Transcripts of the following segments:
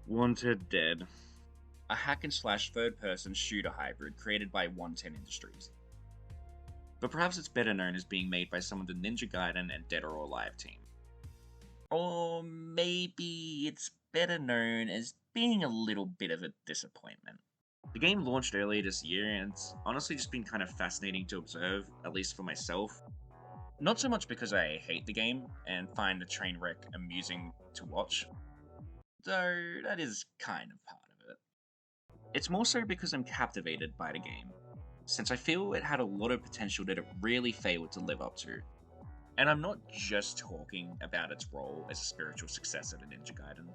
Wanted Dead, a hack-and-slash third-person shooter hybrid created by 110 Industries. But perhaps it's better known as being made by some of the Ninja Gaiden and Dead or Alive team. Or maybe it's better known as being a little bit of a disappointment. The game launched earlier this year, and it's honestly just been kind of fascinating to observe, at least for myself. Not so much because I hate the game and find the train wreck amusing to watch, though that is kind of part of it. It's more so because I'm captivated by the game, since I feel it had a lot of potential that it really failed to live up to. And I'm not just talking about its role as a spiritual successor to Ninja Gaiden,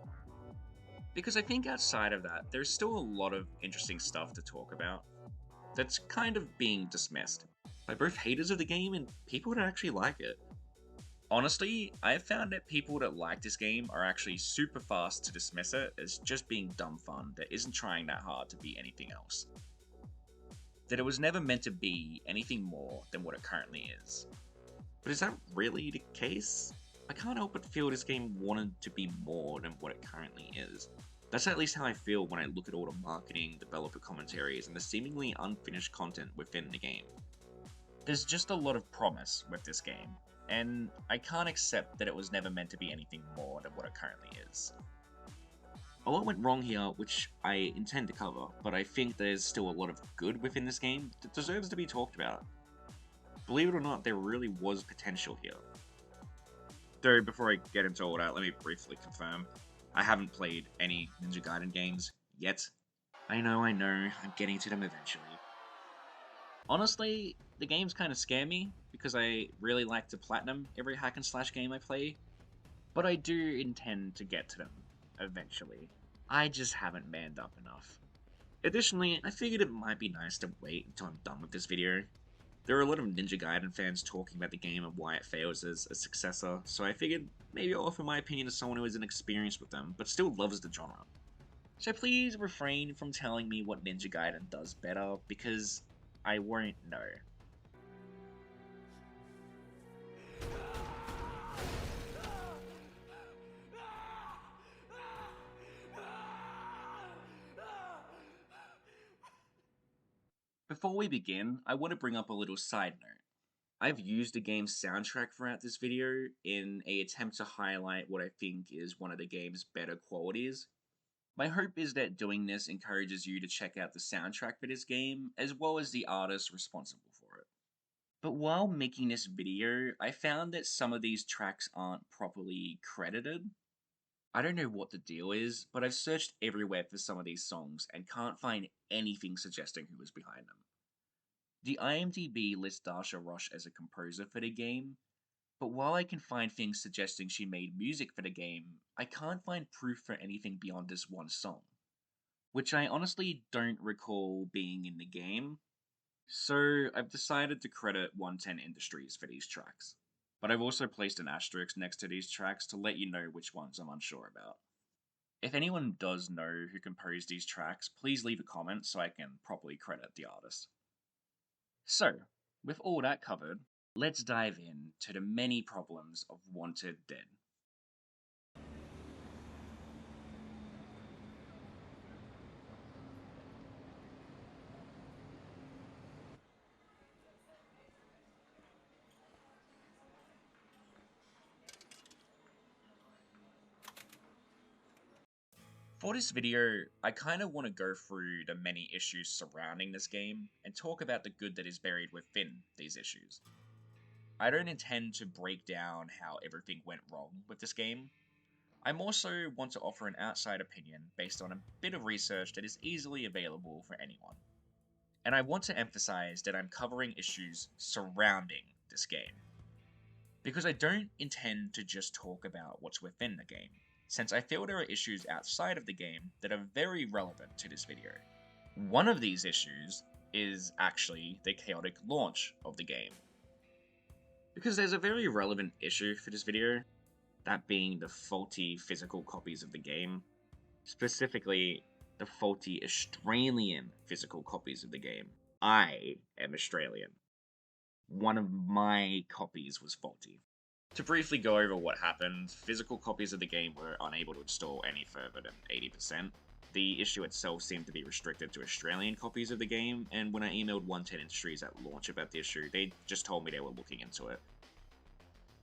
because I think outside of that, there's still a lot of interesting stuff to talk about that's kind of being dismissed by both haters of the game and people that actually like it. Honestly, I've found that people that like this game are actually super fast to dismiss it as just being dumb fun that isn't trying that hard to be anything else. That it was never meant to be anything more than what it currently is. But is that really the case? I can't help but feel this game wanted to be more than what it currently is. That's at least how I feel when I look at all the marketing, developer commentaries, and the seemingly unfinished content within the game. There's just a lot of promise with this game, and I can't accept that it was never meant to be anything more than what it currently is. A lot went wrong here, which I intend to cover, but I think there's still a lot of good within this game that deserves to be talked about. Believe it or not, there really was potential here. Though before I get into all that, let me briefly confirm, I haven't played any Ninja Gaiden games yet. I know, I'm getting to them eventually. Honestly, the games kind of scare me, because I really like to platinum every hack and slash game I play, but I do intend to get to them eventually. I just haven't manned up enough. Additionally, I figured it might be nice to wait until I'm done with this video. There are a lot of Ninja Gaiden fans talking about the game and why it fails as a successor, so I figured maybe I'll offer my opinion as someone who isn't experienced with them, but still loves the genre. So please refrain from telling me what Ninja Gaiden does better, because I won't know. Before we begin, I want to bring up a little side note. I've used the game's soundtrack throughout this video in an attempt to highlight what I think is one of the game's better qualities. My hope is that doing this encourages you to check out the soundtrack for this game, as well as the artists responsible for it. But while making this video, I found that some of these tracks aren't properly credited. I don't know what the deal is, but I've searched everywhere for some of these songs and can't find anything suggesting who was behind them. The IMDb lists Dasha Rosh as a composer for the game, but while I can find things suggesting she made music for the game, I can't find proof for anything beyond this one song, which I honestly don't recall being in the game, so I've decided to credit 110 Industries for these tracks. But I've also placed an asterisk next to these tracks to let you know which ones I'm unsure about. If anyone does know who composed these tracks, please leave a comment so I can properly credit the artist. So, with all that covered, let's dive in to the many problems of Wanted Dead. For this video, I kind of want to go through the many issues surrounding this game and talk about the good that is buried within these issues. I don't intend to break down how everything went wrong with this game. I more so want to offer an outside opinion based on a bit of research that is easily available for anyone. And I want to emphasize that I'm covering issues surrounding this game, because I don't intend to just talk about what's within the game, since I feel there are issues outside of the game that are very relevant to this video. One of these issues is actually the chaotic launch of the game, because there's a very relevant issue for this video, that being the faulty physical copies of the game, specifically the faulty Australian physical copies of the game. I am Australian. One of my copies was faulty. To briefly go over what happened, physical copies of the game were unable to install any further than 80%. The issue itself seemed to be restricted to Australian copies of the game, and when I emailed 110 Industries at launch about the issue, they just told me they were looking into it.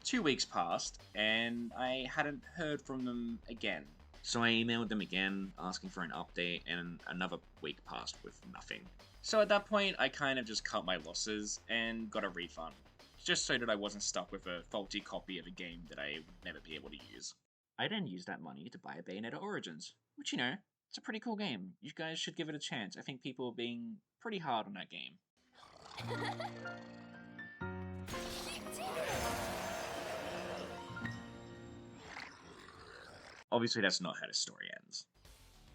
2 weeks passed, and I hadn't heard from them again. So I emailed them again, asking for an update, and another week passed with nothing. So at that point, I kind of just cut my losses and got a refund, just so that I wasn't stuck with a faulty copy of a game that I would never be able to use. I then used that money to buy Bayonetta Origins, which, it's a pretty cool game. You guys should give it a chance. I think people are being pretty hard on that game. Obviously, that's not how the story ends.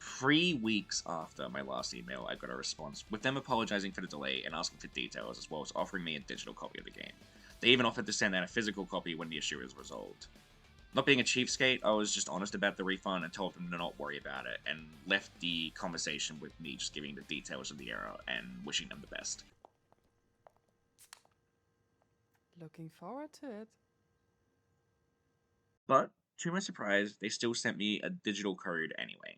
3 weeks after my last email, I got a response, with them apologizing for the delay and asking for details, as well as offering me a digital copy of the game. They even offered to send out a physical copy when the issue is resolved. Not being a cheapskate, I was just honest about the refund and told them to not worry about it, and left the conversation with me just giving the details of the error and wishing them the best. Looking forward to it. But, to my surprise, they still sent me a digital code anyway.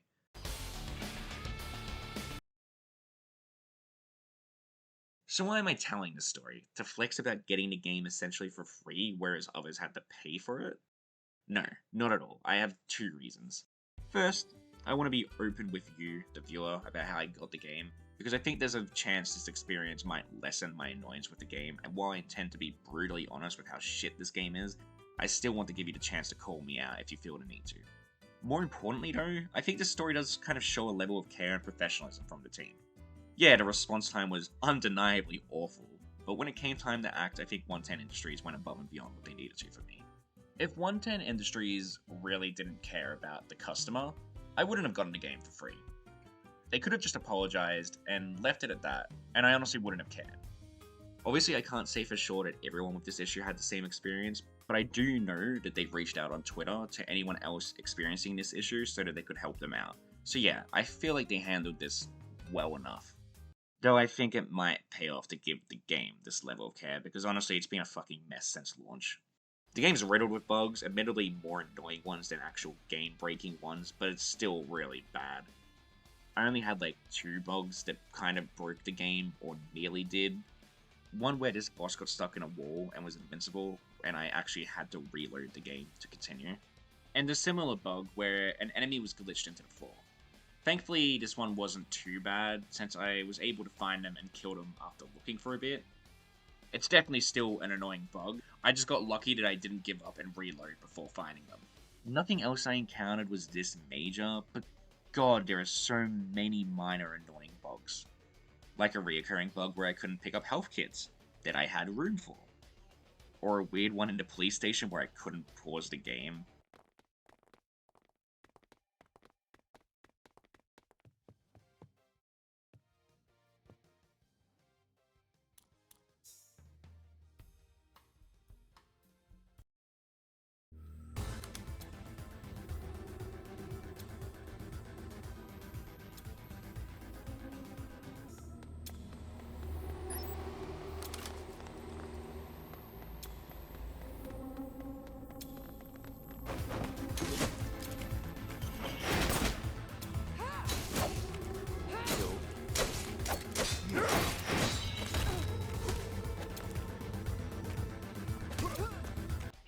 So why am I telling this story? To flex about getting the game essentially for free, whereas others had to pay for it? No, not at all. I have 2 reasons. First, I want to be open with you, the viewer, about how I got the game, because I think there's a chance this experience might lessen my annoyance with the game, and while I intend to be brutally honest with how shit this game is, I still want to give you the chance to call me out if you feel the need to. More importantly though, I think this story does kind of show a level of care and professionalism from the team. Yeah, the response time was undeniably awful, but when it came time to act, I think 110 Industries went above and beyond what they needed to for me. If 110 Industries really didn't care about the customer, I wouldn't have gotten the game for free. They could have just apologized and left it at that, and I honestly wouldn't have cared. Obviously, I can't say for sure that everyone with this issue had the same experience, but I do know that they've reached out on Twitter to anyone else experiencing this issue so that they could help them out. So yeah, I feel like they handled this well enough. Though I think it might pay off to give the game this level of care, because honestly, it's been a fucking mess since launch. The game's riddled with bugs, admittedly more annoying ones than actual game-breaking ones, but it's still really bad. I only had like 2 bugs that kind of broke the game, or nearly did. One where this boss got stuck in a wall and was invincible, and I actually had to reload the game to continue. And a similar bug where an enemy was glitched into the floor. Thankfully, this one wasn't too bad, since I was able to find them and kill them after looking for a bit. It's definitely still an annoying bug. I just got lucky that I didn't give up and reload before finding them. Nothing else I encountered was this major, but god, there are so many minor annoying bugs. Like a reoccurring bug where I couldn't pick up health kits that I had room for. Or a weird one in the police station where I couldn't pause the game.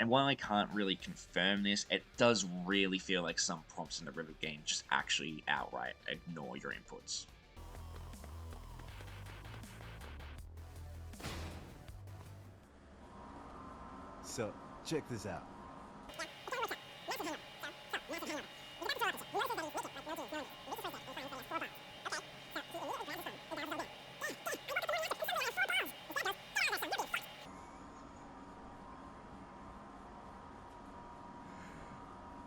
And while I can't really confirm this, it does really feel like some prompts in the river game just actually outright ignore your inputs. So, check this out.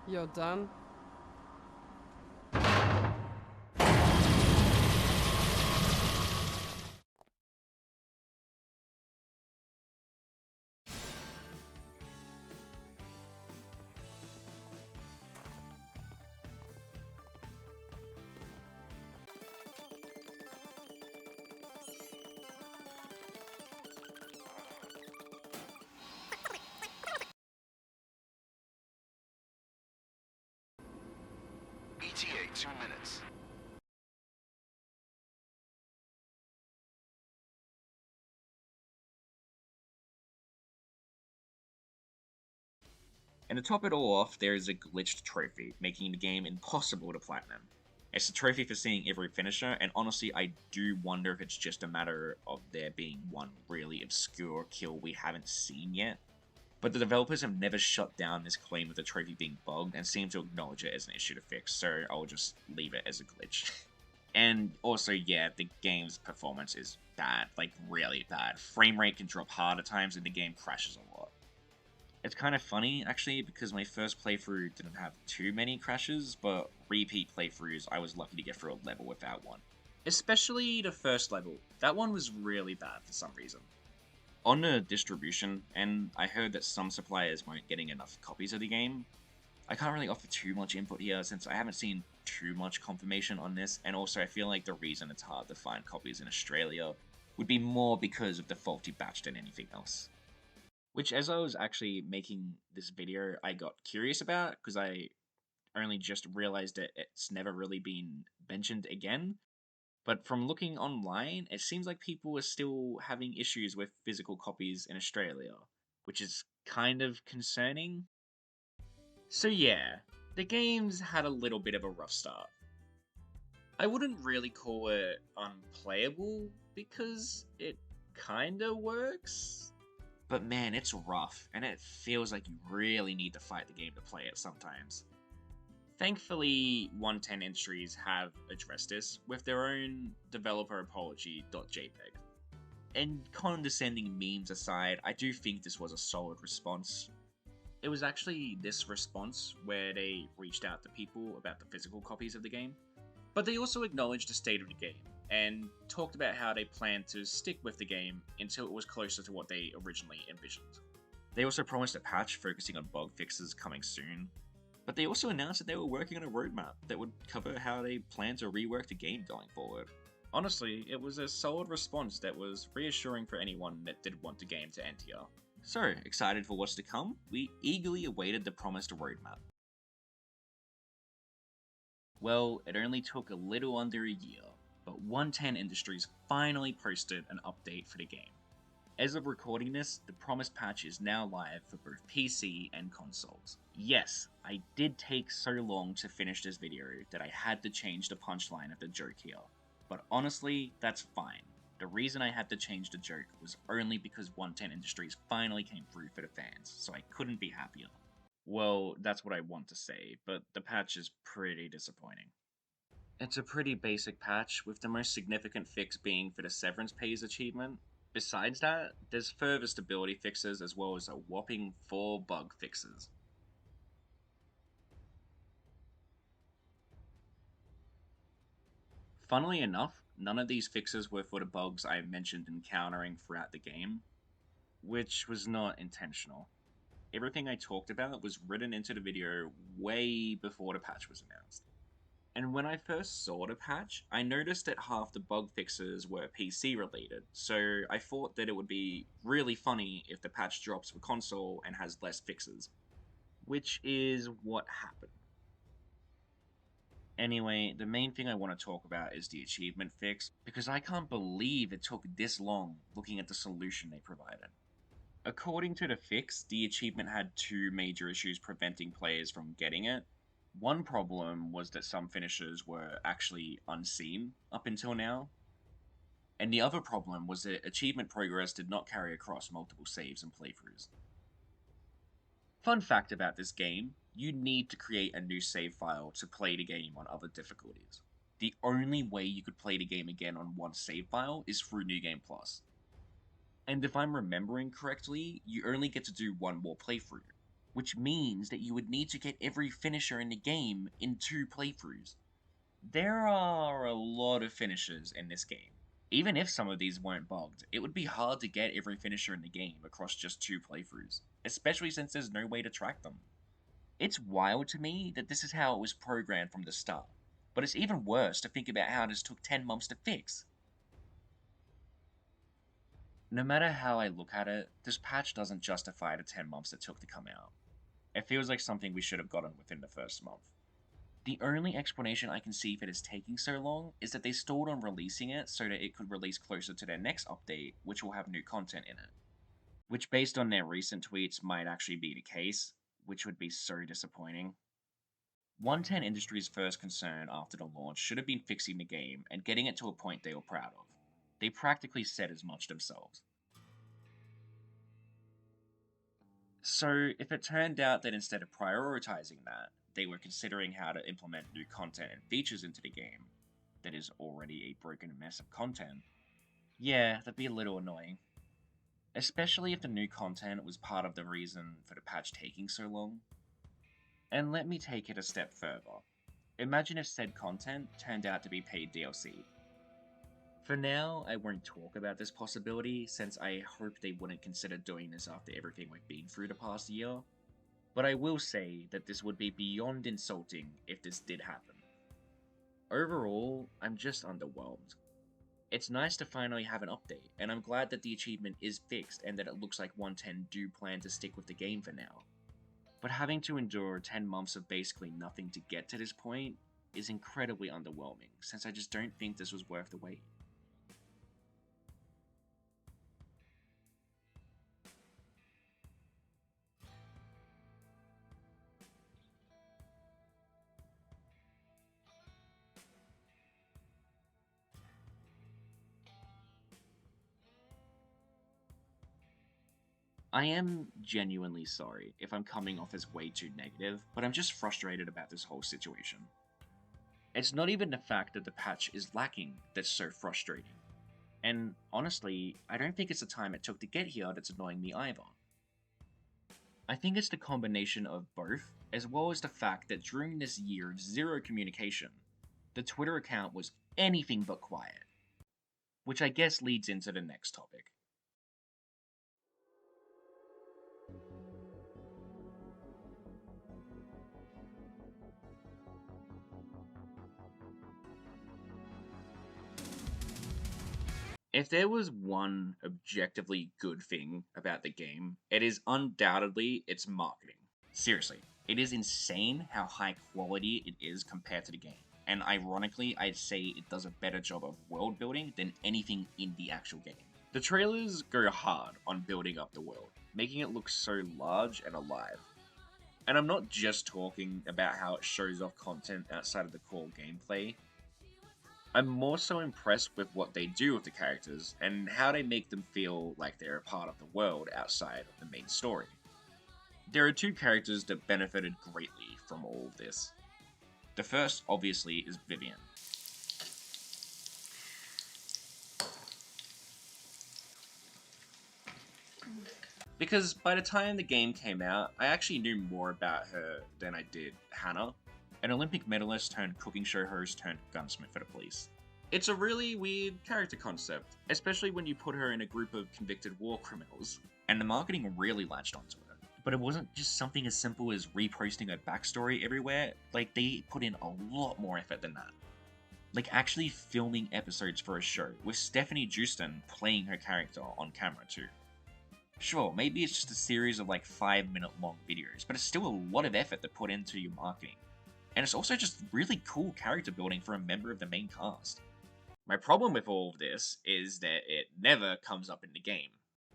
You're done? And to top it all off, there is a glitched trophy, making the game impossible to platinum. It's a trophy for seeing every finisher, and honestly, I do wonder if it's just a matter of there being one really obscure kill we haven't seen yet. But the developers have never shut down this claim of the trophy being bugged and seem to acknowledge it as an issue to fix, so I'll just leave it as a glitch. And also, yeah, the game's performance is bad, like really bad. Frame rate can drop hard at times and the game crashes a lot. It's kind of funny, actually, because my first playthrough didn't have too many crashes, but repeat playthroughs, I was lucky to get through a level without one. Especially the first level. That one was really bad for some reason. On the distribution, and I heard that some suppliers weren't getting enough copies of the game. I can't really offer too much input here since I haven't seen too much confirmation on this, and also I feel like the reason it's hard to find copies in Australia would be more because of the faulty batch than anything else. Which, as I was actually making this video, I got curious about, because I only just realized that it's never really been mentioned again. But from looking online, it seems like people are still having issues with physical copies in Australia, which is kind of concerning. So yeah, the game's had a little bit of a rough start. I wouldn't really call it unplayable, because it kinda works. But man, it's rough, and it feels like you really need to fight the game to play it sometimes. Thankfully, 110 Industries have addressed this with their own developer apology.jpg. And condescending memes aside, I do think this was a solid response. It was actually this response where they reached out to people about the physical copies of the game, but they also acknowledged the state of the game and talked about how they planned to stick with the game until it was closer to what they originally envisioned. They also promised a patch focusing on bug fixes coming soon, but they also announced that they were working on a roadmap that would cover how they plan to rework the game going forward. Honestly, it was a solid response that was reassuring for anyone that did want the game to end here. So, excited for what's to come? We eagerly awaited the promised roadmap. Well, it only took a little under a year, but 110 Industries finally posted an update for the game. As of recording this, the promised patch is now live for both PC and consoles. Yes, I did take so long to finish this video that I had to change the punchline of the joke here. But honestly, that's fine. The reason I had to change the joke was only because 110 Industries finally came through for the fans, so I couldn't be happier. Well, that's what I want to say, but the patch is pretty disappointing. It's a pretty basic patch, with the most significant fix being for the Severance Pays achievement. Besides that, there's further stability fixes as well as a whopping 4 bug fixes. Funnily enough, none of these fixes were for the bugs I mentioned encountering throughout the game, which was not intentional. Everything I talked about was written into the video way before the patch was announced. And when I first saw the patch, I noticed that half the bug fixes were PC related, so I thought that it would be really funny if the patch drops for console and has less fixes. Which is what happened. Anyway, the main thing I want to talk about is the achievement fix, because I can't believe it took this long looking at the solution they provided. According to the fix, the achievement had 2 major issues preventing players from getting it. One problem was that some finishers were actually unseen up until now. And the other problem was that achievement progress did not carry across multiple saves and playthroughs. Fun fact about this game, you need to create a new save file to play the game on other difficulties. The only way you could play the game again on one save file is through New Game Plus. And if I'm remembering correctly, you only get to do one more playthrough, which means that you would need to get every finisher in the game in 2 playthroughs. There are a lot of finishers in this game. Even if some of these weren't bugged, it would be hard to get every finisher in the game across just 2 playthroughs, especially since there's no way to track them. It's wild to me that this is how it was programmed from the start, but it's even worse to think about how this took 10 months to fix. No matter how I look at it, this patch doesn't justify the 10 months it took to come out. It feels like something we should have gotten within the first month. The only explanation I can see for this taking so long is that they stalled on releasing it so that it could release closer to their next update, which will have new content in it. Which, based on their recent tweets, might actually be the case, which would be so disappointing. 110 Industries' first concern after the launch should have been fixing the game and getting it to a point they were proud of. They practically said as much themselves. So, if it turned out that instead of prioritizing that, they were considering how to implement new content and features into the game that is already a broken mess of content, yeah, that'd be a little annoying. Especially if the new content was part of the reason for the patch taking so long. And let me take it a step further. Imagine if said content turned out to be paid DLC. For now, I won't talk about this possibility since I hope they wouldn't consider doing this after everything we've been through the past year, but I will say that this would be beyond insulting if this did happen. Overall, I'm just underwhelmed. It's nice to finally have an update, and I'm glad that the achievement is fixed and that it looks like 110 do plan to stick with the game for now. But having to endure 10 months of basically nothing to get to this point is incredibly underwhelming, since I just don't think this was worth the wait. I am genuinely sorry if I'm coming off as way too negative, but I'm just frustrated about this whole situation. It's not even the fact that the patch is lacking that's so frustrating. And honestly, I don't think it's the time it took to get here that's annoying me either. I think it's the combination of both, as well as the fact that during this year of zero communication, the Twitter account was anything but quiet. Which I guess leads into the next topic. If there was one objectively good thing about the game, it is undoubtedly its marketing. Seriously, it is insane how high quality it is compared to the game. And ironically, I'd say it does a better job of world building than anything in the actual game. The trailers go hard on building up the world, making it look so large and alive. And I'm not just talking about how it shows off content outside of the core gameplay. I'm more so impressed with what they do with the characters and how they make them feel like they're a part of the world outside of the main story. There are two characters that benefited greatly from all of this. The first, obviously, is Vivian. Because by the time the game came out, I actually knew more about her than I did Hannah, an Olympic medalist turned cooking show host turned gunsmith for the police. It's a really weird character concept, especially when you put her in a group of convicted war criminals, and the marketing really latched onto her. But it wasn't just something as simple as reposting her backstory everywhere, like they put in a lot more effort than that. Like actually filming episodes for a show, with Stephanie Justin playing her character on camera too. Sure, maybe it's just a series of like 5-minute long videos, but it's still a lot of effort to put into your marketing. And it's also just really cool character building for a member of the main cast. My problem with all of this is that it never comes up in the game.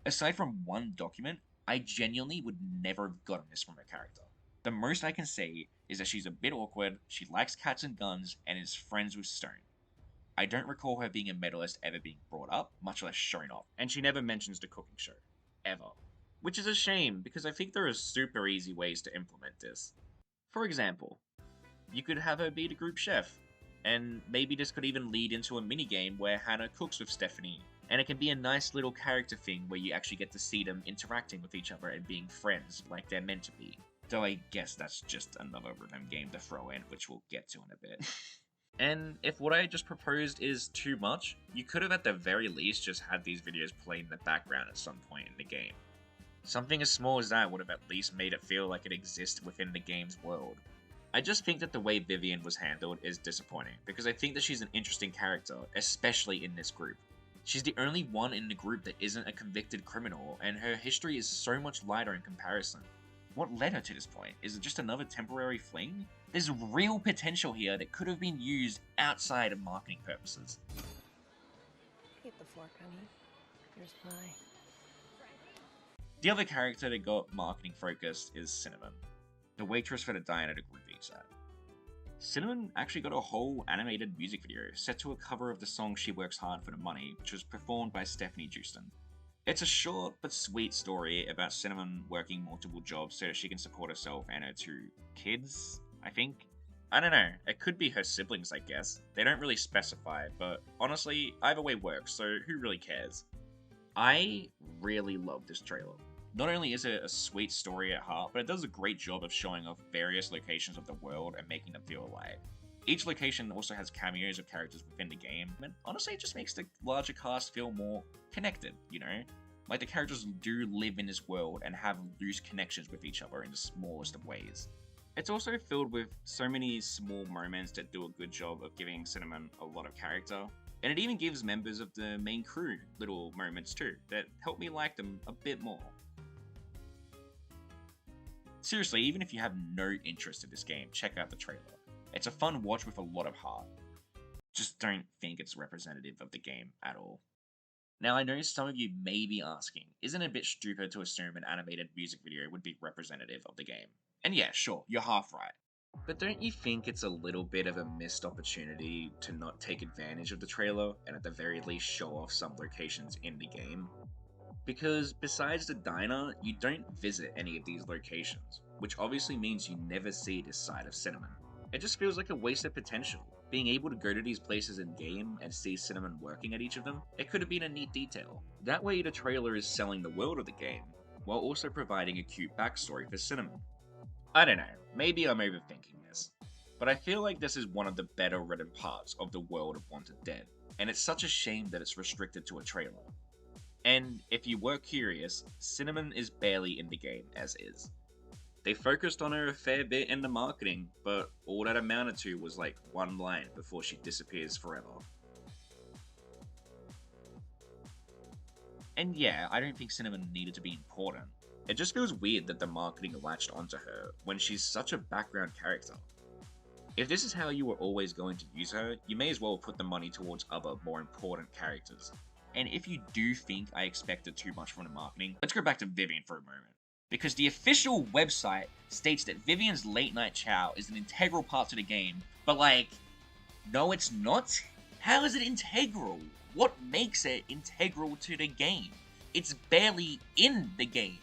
Aside from one document, I genuinely would never have gotten this from her character. The most I can say is that she's a bit awkward, she likes cats and guns, and is friends with Stone. I don't recall her being a medalist ever being brought up, much less shown off, and she never mentions the cooking show. Ever. Which is a shame, because I think there are super easy ways to implement this. For example, you could have her be the group chef, and maybe this could even lead into a minigame where Hannah cooks with Stephanie, and it can be a nice little character thing where you actually get to see them interacting with each other and being friends like they're meant to be. Though I guess that's just another rhythm game to throw in, which we'll get to in a bit. And if what I just proposed is too much, you could have at the very least just had these videos played in the background at some point in the game. Something as small as that would have at least made it feel like it exists within the game's world. I just think that the way Vivian was handled is disappointing, because I think that she's an interesting character, especially in this group. She's the only one in the group that isn't a convicted criminal, and her history is so much lighter in comparison. What led her to this point? Is it just another temporary fling? There's real potential here that could have been used outside of marketing purposes. Get the fork, honey. Here's pie. The other character that got marketing focused is Cinnamon. the waitress for the diner the group eats at. Cinnamon actually got a whole animated music video set to a cover of the song She Works Hard for the Money, which was performed by Stephanie Justin. It's a short but sweet story about Cinnamon working multiple jobs so that she can support herself and her 2 kids, I think. I don't know, it could be her siblings, I guess. They don't really specify, but honestly, either way works, so who really cares? I really love this trailer. Not only is it a sweet story at heart, but it does a great job of showing off various locations of the world and making them feel alive. Each location also has cameos of characters within the game, and honestly it just makes the larger cast feel more connected, you know? Like the characters do live in this world and have loose connections with each other in the smallest of ways. It's also filled with so many small moments that do a good job of giving Cinnamon a lot of character, and it even gives members of the main crew little moments too, that help me like them a bit more. Seriously, even if you have no interest in this game, check out the trailer. It's a fun watch with a lot of heart. Just don't think it's representative of the game at all. Now I know some of you may be asking, isn't it a bit stupid to assume an animated music video would be representative of the game? And yeah, sure, you're half right. But don't you think it's a little bit of a missed opportunity to not take advantage of the trailer and at the very least show off some locations in the game? Because besides the diner, you don't visit any of these locations, which obviously means you never see this side of Cinnamon. It just feels like a waste of potential. Being able to go to these places in game and see Cinnamon working at each of them, it could have been a neat detail. That way the trailer is selling the world of the game, while also providing a cute backstory for Cinnamon. I don't know, maybe I'm overthinking this, but I feel like this is one of the better written parts of the world of Wanted Dead, and it's such a shame that it's restricted to a trailer. And if you were curious, Cinnamon is barely in the game as is. They focused on her a fair bit in the marketing, but all that amounted to was like one line before she disappears forever. And yeah, I don't think Cinnamon needed to be important. It just feels weird that the marketing latched onto her when she's such a background character. If this is how you were always going to use her, you may as well put the money towards other, more important characters. And if you do think I expected too much from the marketing, let's go back to Vivian for a moment. Because the official website states that Vivian's late night chow is an integral part to the game, but like, no it's not? How is it integral? What makes it integral to the game? It's barely in the game.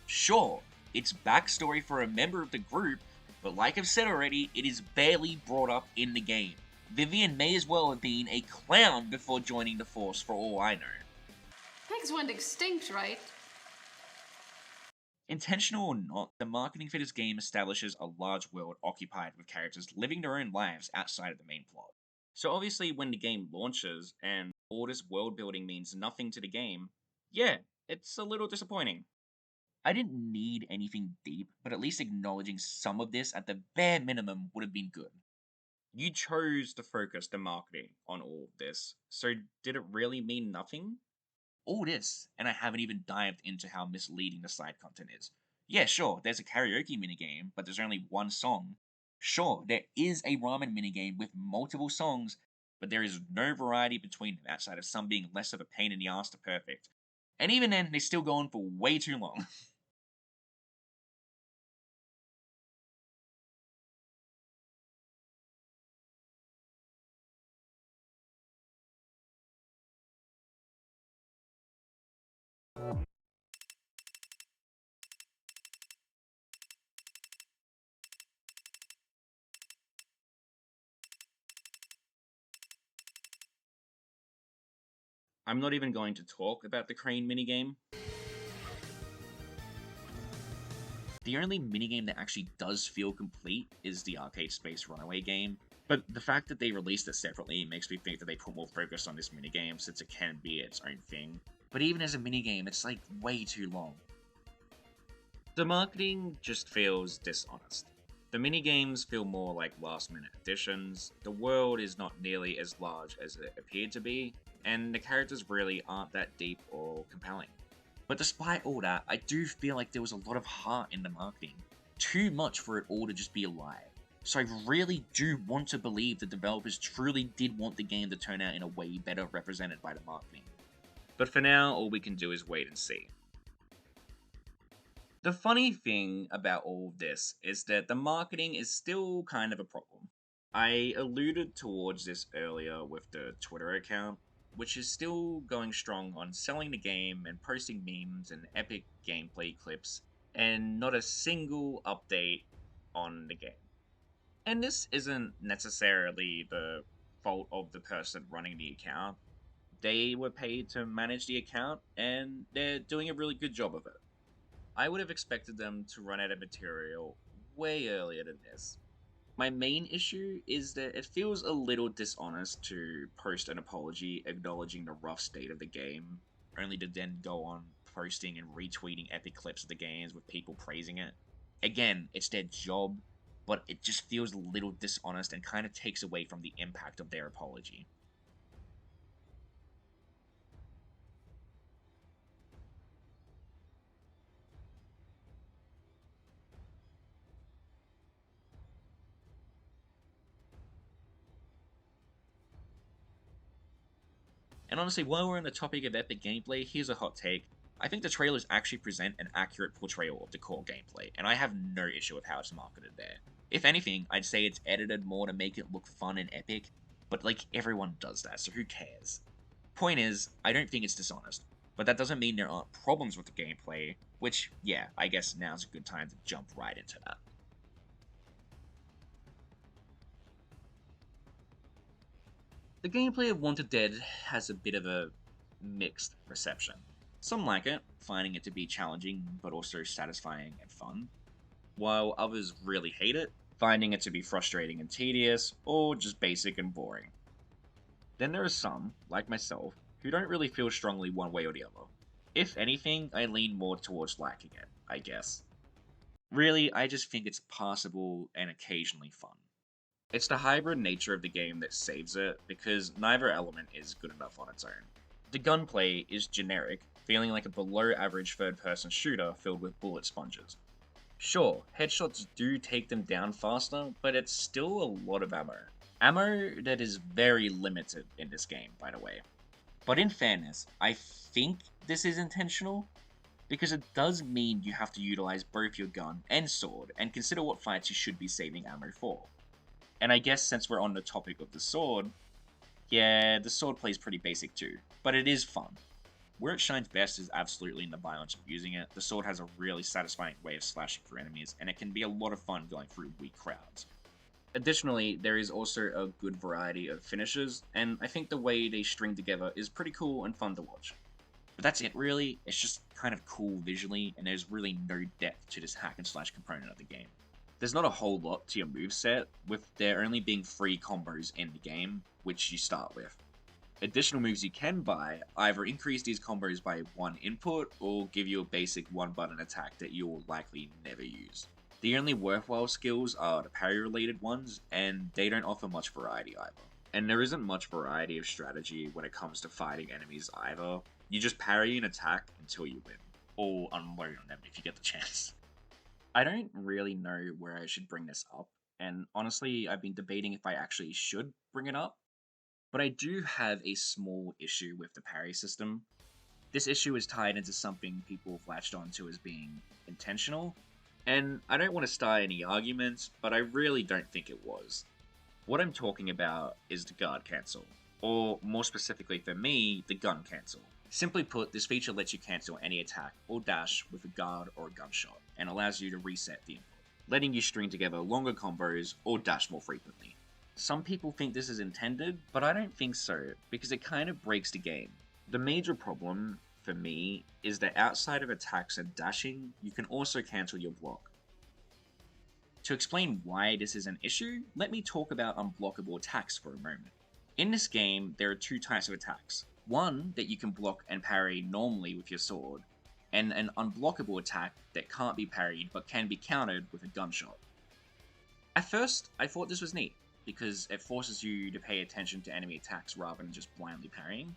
Sure, it's backstory for a member of the group, but like I've said already, it is barely brought up in the game. Vivian may as well have been a clown before joining the force for all I know. Pigs went extinct, right? Intentional or not, the marketing for this game establishes a large world occupied with characters living their own lives outside of the main plot. So obviously when the game launches and all this world building means nothing to the game, yeah, it's a little disappointing. I didn't need anything deep, but at least acknowledging some of this at the bare minimum would have been good. You chose to focus the marketing on all of this, so did it really mean nothing? All this, and I haven't even dived into how misleading the side content is. Yeah, sure, there's a karaoke minigame, but there's only one song. Sure, there is a ramen minigame with multiple songs, but there is no variety between them outside of some being less of a pain in the ass to perfect. And even then, they still go on for way too long. I'm not even going to talk about the crane minigame. The only minigame that actually does feel complete is the Arcade Space Runaway game, but the fact that they released it separately makes me think that they put more focus on this minigame since it can be its own thing. But even as a minigame, it's like way too long. The marketing just feels dishonest. The minigames feel more like last-minute additions, the world is not nearly as large as it appeared to be, and the characters really aren't that deep or compelling. But despite all that, I do feel like there was a lot of heart in the marketing. Too much for it all to just be a lie. So I really do want to believe the developers truly did want the game to turn out in a way better represented by the marketing. But for now, all we can do is wait and see. The funny thing about all of this is that the marketing is still kind of a problem. I alluded towards this earlier with the Twitter account, which is still going strong on selling the game and posting memes and epic gameplay clips, and not a single update on the game. And this isn't necessarily the fault of the person running the account. They were paid to manage the account, and they're doing a really good job of it. I would have expected them to run out of material way earlier than this. My main issue is that it feels a little dishonest to post an apology acknowledging the rough state of the game, only to then go on posting and retweeting epic clips of the games with people praising it. Again, it's their job, but it just feels a little dishonest and kind of takes away from the impact of their apology. And honestly, while we're on the topic of epic gameplay, here's a hot take. I think the trailers actually present an accurate portrayal of the core gameplay, and I have no issue with how it's marketed there. If anything, I'd say it's edited more to make it look fun and epic, but like everyone does that, so who cares? Point is, I don't think it's dishonest, but that doesn't mean there aren't problems with the gameplay, which, yeah, I guess now's a good time to jump right into that. The gameplay of Wanted Dead has a bit of a mixed reception. Some like it, finding it to be challenging but also satisfying and fun, while others really hate it, finding it to be frustrating and tedious, or just basic and boring. Then there are some, like myself, who don't really feel strongly one way or the other. If anything, I lean more towards liking it, I guess. Really, I just think it's passable and occasionally fun. It's the hybrid nature of the game that saves it, because neither element is good enough on its own. The gunplay is generic, feeling like a below average third person shooter filled with bullet sponges. Sure, headshots do take them down faster, but it's still a lot of ammo. Ammo that is very limited in this game, by the way. But in fairness, I think this is intentional, because it does mean you have to utilize both your gun and sword, and consider what fights you should be saving ammo for. And I guess since we're on the topic of the sword, yeah, the sword plays pretty basic too, but it is fun. Where it shines best is absolutely in the violence of using it. The sword has a really satisfying way of slashing through enemies, and it can be a lot of fun going through weak crowds. Additionally, there is also a good variety of finishes, and I think the way they string together is pretty cool and fun to watch. But that's it really, it's just kind of cool visually, and there's really no depth to this hack and slash component of the game. There's not a whole lot to your moveset, with there only being 3 combos in the game, which you start with. Additional moves you can buy either increase these combos by 1 input, or give you a basic 1 button attack that you will likely never use. The only worthwhile skills are the parry related ones, and they don't offer much variety either. And there isn't much variety of strategy when it comes to fighting enemies either. You just parry and attack until you win, or unload on them if you get the chance. I don't really know where I should bring this up, and honestly, I've been debating if I actually should bring it up, but I do have a small issue with the parry system. This issue is tied into something people have latched onto as being intentional, and I don't want to start any arguments, but I really don't think it was. What I'm talking about is the guard cancel, or more specifically for me, the gun cancel. Simply put, this feature lets you cancel any attack or dash with a guard or a gunshot, and allows you to reset the input, letting you string together longer combos or dash more frequently. Some people think this is intended, but I don't think so, because it kind of breaks the game. The major problem, for me, is that outside of attacks and dashing, you can also cancel your block. To explain why this is an issue, let me talk about unblockable attacks for a moment. In this game, there are 2 types of attacks. One that you can block and parry normally with your sword, and an unblockable attack that can't be parried but can be countered with a gunshot. At first, I thought this was neat, because it forces you to pay attention to enemy attacks rather than just blindly parrying.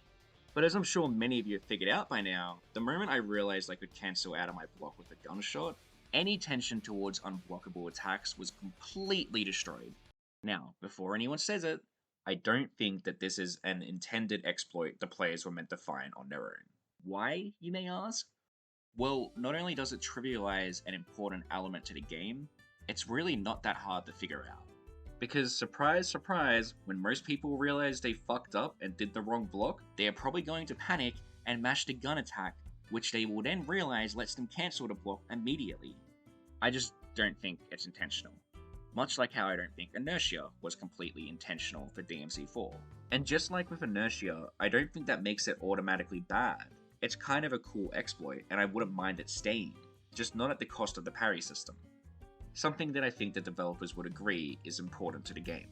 But as I'm sure many of you have figured out by now, the moment I realized I could cancel out of my block with a gunshot, any tension towards unblockable attacks was completely destroyed. Now, before anyone says it, I don't think that this is an intended exploit the players were meant to find on their own. Why, you may ask? Well, not only does it trivialize an important element to the game, it's really not that hard to figure out. Because surprise, surprise, when most people realize they fucked up and did the wrong block, they are probably going to panic and mash the gun attack, which they will then realize lets them cancel the block immediately. I just don't think it's intentional. Much like how I don't think inertia was completely intentional for DMC4. And just like with inertia, I don't think that makes it automatically bad. It's kind of a cool exploit, and I wouldn't mind it staying, just not at the cost of the parry system. Something that I think the developers would agree is important to the game.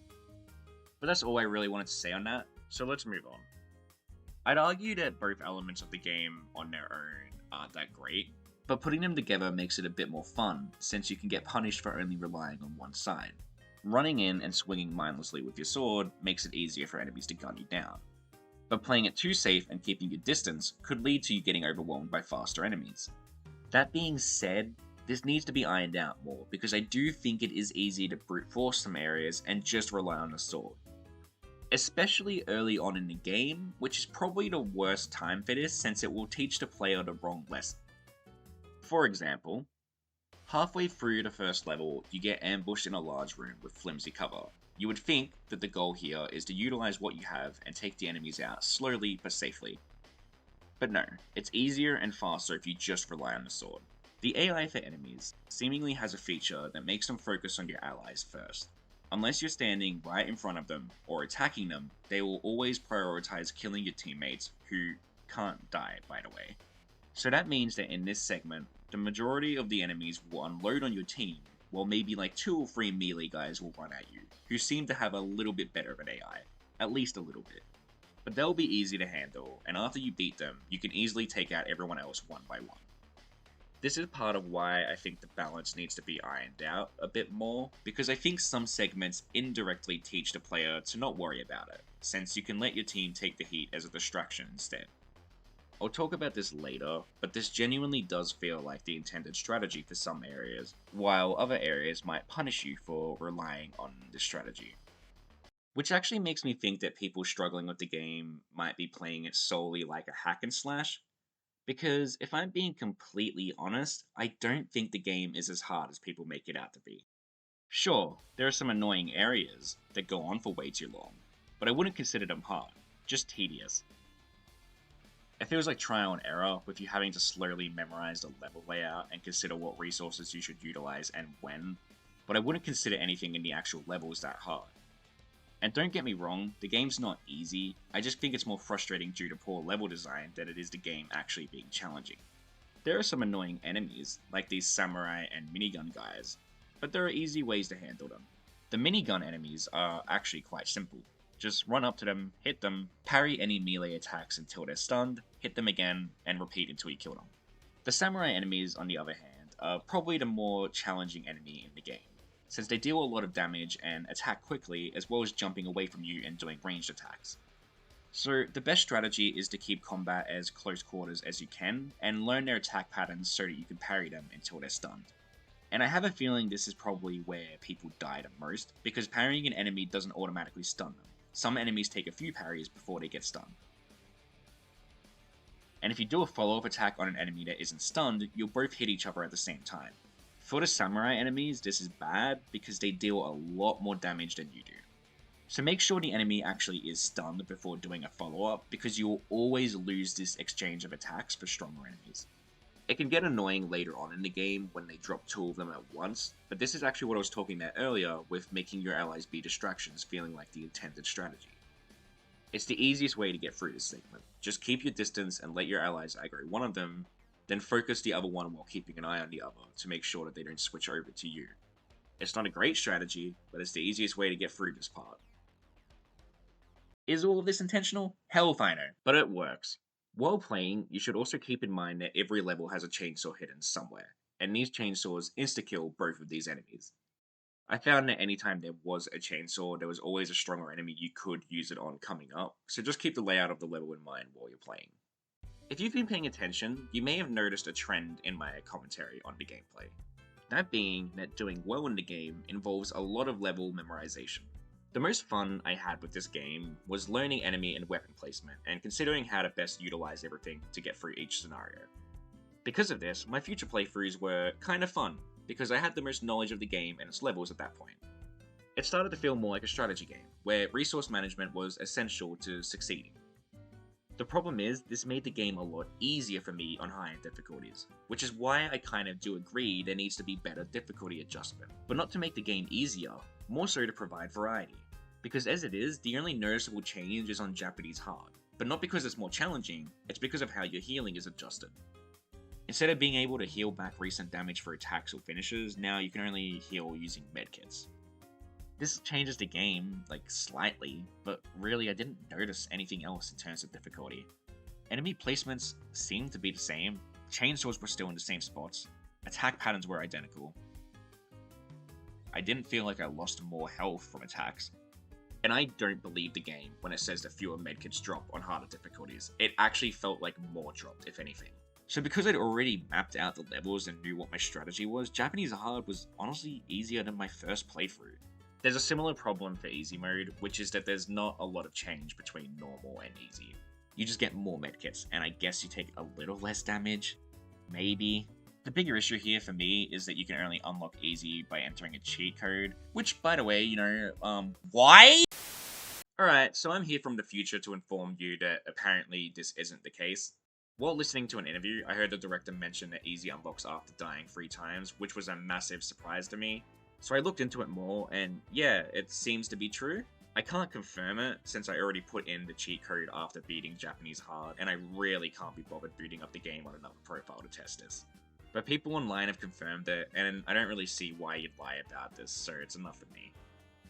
But that's all I really wanted to say on that, so let's move on. I'd argue that both elements of the game on their own aren't that great, but putting them together makes it a bit more fun, since you can get punished for only relying on one side. Running in and swinging mindlessly with your sword makes it easier for enemies to gun you down. But playing it too safe and keeping your distance could lead to you getting overwhelmed by faster enemies. That being said, this needs to be ironed out more, because I do think it is easy to brute force some areas and just rely on the sword. Especially early on in the game, which is probably the worst time for this since it will teach the player the wrong lesson. For example, halfway through the first level, you get ambushed in a large room with flimsy cover. You would think that the goal here is to utilize what you have and take the enemies out slowly but safely. But no, it's easier and faster if you just rely on the sword. The AI for enemies seemingly has a feature that makes them focus on your allies first. Unless you're standing right in front of them or attacking them, they will always prioritize killing your teammates, who can't die, by the way. So that means that in this segment, the majority of the enemies will unload on your team, while maybe like 2 or 3 melee guys will run at you, who seem to have a little bit better of an AI, at least a little bit. But they'll be easy to handle, and after you beat them, you can easily take out everyone else one by one. This is part of why I think the balance needs to be ironed out a bit more, because I think some segments indirectly teach the player to not worry about it, since you can let your team take the heat as a distraction instead. I'll talk about this later, but this genuinely does feel like the intended strategy for some areas, while other areas might punish you for relying on this strategy. Which actually makes me think that people struggling with the game might be playing it solely like a hack and slash, because if I'm being completely honest, I don't think the game is as hard as people make it out to be. Sure, there are some annoying areas that go on for way too long, but I wouldn't consider them hard, just tedious. It feels like trial and error, with you having to slowly memorize the level layout and consider what resources you should utilize and when, but I wouldn't consider anything in the actual levels that hard. And don't get me wrong, the game's not easy, I just think it's more frustrating due to poor level design than it is the game actually being challenging. There are some annoying enemies, like these samurai and minigun guys, but there are easy ways to handle them. The minigun enemies are actually quite simple. Just run up to them, hit them, parry any melee attacks until they're stunned, hit them again, and repeat until you kill them. The samurai enemies, on the other hand, are probably the more challenging enemy in the game, since they deal a lot of damage and attack quickly, as well as jumping away from you and doing ranged attacks. So the best strategy is to keep combat as close quarters as you can, and learn their attack patterns so that you can parry them until they're stunned. And I have a feeling this is probably where people die the most, because parrying an enemy doesn't automatically stun them. Some enemies take a few parries before they get stunned. And if you do a follow-up attack on an enemy that isn't stunned, you'll both hit each other at the same time. For the samurai enemies, this is bad because they deal a lot more damage than you do. So make sure the enemy actually is stunned before doing a follow-up, because you will always lose this exchange of attacks for stronger enemies. It can get annoying later on in the game when they drop 2 of them at once, but this is actually what I was talking about earlier with making your allies be distractions feeling like the intended strategy. It's the easiest way to get through this segment. Just keep your distance and let your allies aggro one of them, then focus the other one while keeping an eye on the other to make sure that they don't switch over to you. It's not a great strategy, but it's the easiest way to get through this part. Is all of this intentional? Hell if I know, but it works. While playing, you should also keep in mind that every level has a chainsaw hidden somewhere, and these chainsaws insta-kill both of these enemies. I found that anytime there was a chainsaw, there was always a stronger enemy you could use it on coming up, so just keep the layout of the level in mind while you're playing. If you've been paying attention, you may have noticed a trend in my commentary on the gameplay. That being that doing well in the game involves a lot of level memorization. The most fun I had with this game was learning enemy and weapon placement, and considering how to best utilize everything to get through each scenario. Because of this, my future playthroughs were kind of fun, because I had the most knowledge of the game and its levels at that point. It started to feel more like a strategy game, where resource management was essential to succeeding. The problem is, this made the game a lot easier for me on higher difficulties, which is why I kind of do agree there needs to be better difficulty adjustment, but not to make the game easier, more so to provide variety. Because as it is, the only noticeable change is on Japanese hard, but not because it's more challenging, it's because of how your healing is adjusted. Instead of being able to heal back recent damage for attacks or finishes, now you can only heal using medkits. This changes the game, like, slightly, but really I didn't notice anything else in terms of difficulty. Enemy placements seemed to be the same, chainsaws were still in the same spots, attack patterns were identical. I didn't feel like I lost more health from attacks. And I don't believe the game when it says that fewer medkits drop on harder difficulties. It actually felt like more dropped, if anything. So because I'd already mapped out the levels and knew what my strategy was, Japanese hard was honestly easier than my first playthrough. There's a similar problem for easy mode, which is that there's not a lot of change between normal and easy. You just get more medkits, and I guess you take a little less damage? Maybe? The bigger issue here for me is that you can only unlock easy by entering a cheat code, which, by the way, why? Alright, so I'm here from the future to inform you that apparently this isn't the case. While listening to an interview, I heard the director mention that easy unlocks after dying 3 times, which was a massive surprise to me. So I looked into it more, and yeah, it seems to be true. I can't confirm it, since I already put in the cheat code after beating Japanese hard, and I really can't be bothered booting up the game on another profile to test this. But people online have confirmed it, and I don't really see why you'd lie about this, so it's enough for me.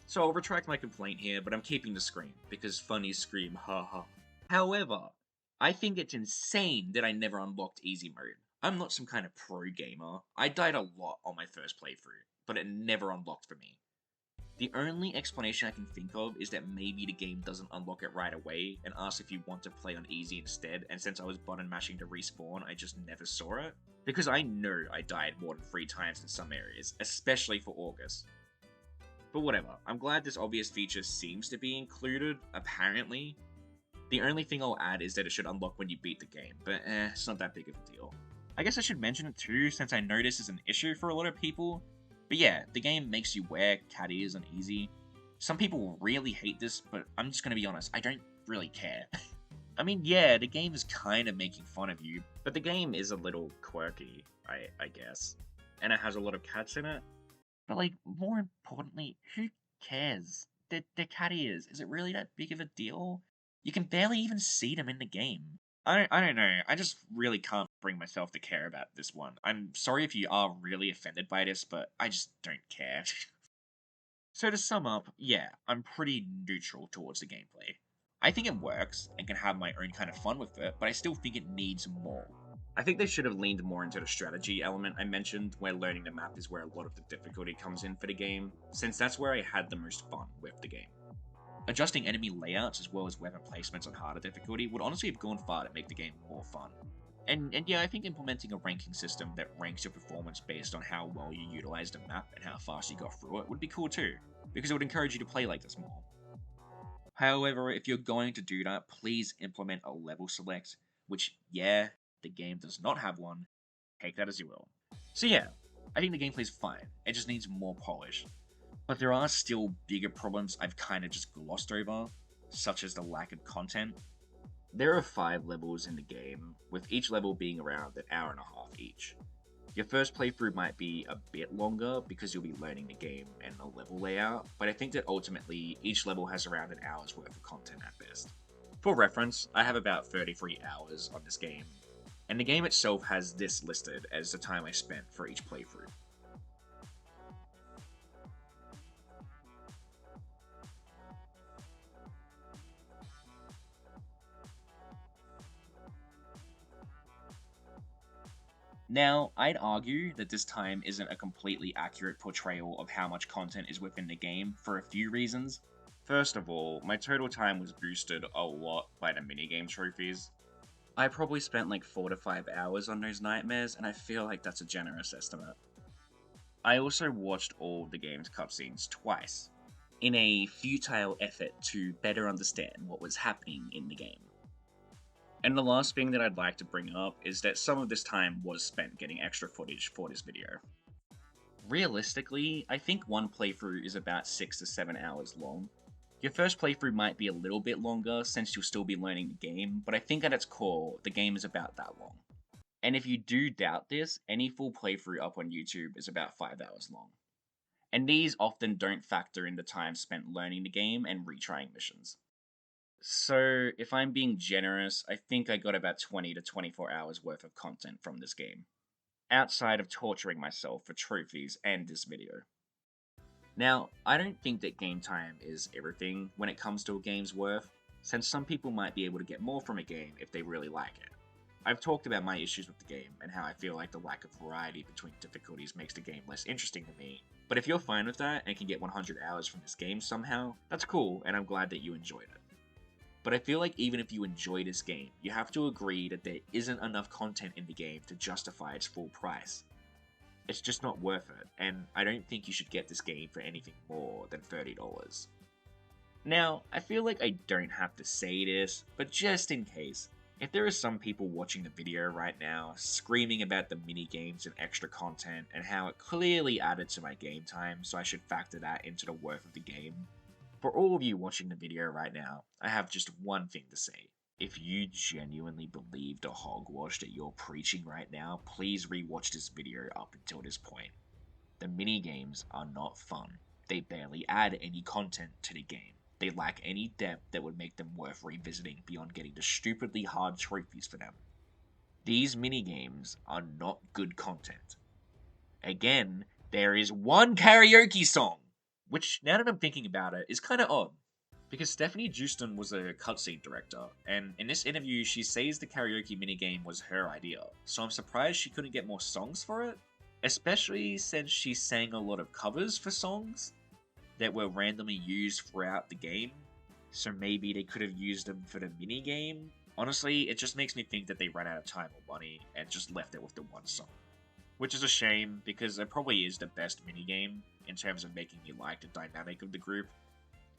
So I'll retract my complaint here, but I'm keeping the scream, because funnies scream haha. However, I think it's insane that I never unlocked easy mode. I'm not some kind of pro gamer. I died a lot on my first playthrough, but it never unlocked for me. The only explanation I can think of is that maybe the game doesn't unlock it right away and asks if you want to play on easy instead, and since I was button mashing to respawn, I just never saw it. Because I know I died more than 3 times in some areas, especially for August. But whatever, I'm glad this obvious feature seems to be included, apparently. The only thing I'll add is that it should unlock when you beat the game, but it's not that big of a deal. I guess I should mention it too, since I know this is an issue for a lot of people. But yeah, the game makes you wear cat ears on easy. Some people really hate this, but I'm just gonna be honest, I don't really care. I mean, yeah, the game is kind of making fun of you, but the game is a little quirky, I guess. And it has a lot of cats in it. But like, more importantly, who cares? They're cat ears. Is it really that big of a deal? You can barely even see them in the game. I don't know. I just really can't bring myself to care about this one. I'm sorry if you are really offended by this, but I just don't care. So to sum up, yeah, I'm pretty neutral towards the gameplay. I think it works, and can have my own kind of fun with it, but I still think it needs more. I think they should have leaned more into the strategy element I mentioned, where learning the map is where a lot of the difficulty comes in for the game, since that's where I had the most fun with the game. Adjusting enemy layouts as well as weapon placements on harder difficulty would honestly have gone far to make the game more fun. And yeah, I think implementing a ranking system that ranks your performance based on how well you utilize the map and how fast you got through it would be cool too, because it would encourage you to play like this more. However, if you're going to do that, please implement a level select, which, yeah, the game does not have one. Take that as you will. So yeah, I think the gameplay's fine, it just needs more polish. But there are still bigger problems I've kind of just glossed over, such as the lack of content. There are 5 levels in the game, with each level being around an hour and a half each. Your first playthrough might be a bit longer because you'll be learning the game and the level layout, but I think that ultimately each level has around an hour's worth of content at best. For reference, I have about 33 hours on this game, and the game itself has this listed as the time I spent for each playthrough. Now, I'd argue that this time isn't a completely accurate portrayal of how much content is within the game for a few reasons. First of all, my total time was boosted a lot by the minigame trophies. I probably spent like 4 to 5 hours on those nightmares, and I feel like that's a generous estimate. I also watched all the game's cutscenes twice, in a futile effort to better understand what was happening in the game. And the last thing that I'd like to bring up is that some of this time was spent getting extra footage for this video. Realistically, I think one playthrough is about 6 to 7 hours long. Your first playthrough might be a little bit longer since you'll still be learning the game, but I think at its core, the game is about that long. And if you do doubt this, any full playthrough up on YouTube is about 5 hours long. And these often don't factor in the time spent learning the game and retrying missions. So, if I'm being generous, I think I got about 20 to 24 hours worth of content from this game, outside of torturing myself for trophies and this video. Now, I don't think that game time is everything when it comes to a game's worth, since some people might be able to get more from a game if they really like it. I've talked about my issues with the game and how I feel like the lack of variety between difficulties makes the game less interesting to me, but if you're fine with that and can get 100 hours from this game somehow, that's cool and I'm glad that you enjoyed it. But I feel like even if you enjoy this game, you have to agree that there isn't enough content in the game to justify its full price. It's just not worth it, and I don't think you should get this game for anything more than $30. Now, I feel like I don't have to say this, but just in case, if there are some people watching the video right now screaming about the mini-games and extra content and how it clearly added to my game time, so I should factor that into the worth of the game, for all of you watching the video right now, I have just one thing to say. If you genuinely believe the hogwash that you're preaching right now, please rewatch this video up until this point. The mini-games are not fun. They barely add any content to the game. They lack any depth that would make them worth revisiting beyond getting the stupidly hard trophies for them. These mini-games are not good content. Again, there is one karaoke song, which, now that I'm thinking about it, is kind of odd. Because Stephanie Justin was a cutscene director, and in this interview she says the karaoke minigame was her idea, so I'm surprised she couldn't get more songs for it, especially since she sang a lot of covers for songs that were randomly used throughout the game, so maybe they could have used them for the minigame. Honestly, it just makes me think that they ran out of time or money and just left it with the one song. Which is a shame, because it probably is the best minigame in terms of making me like the dynamic of the group.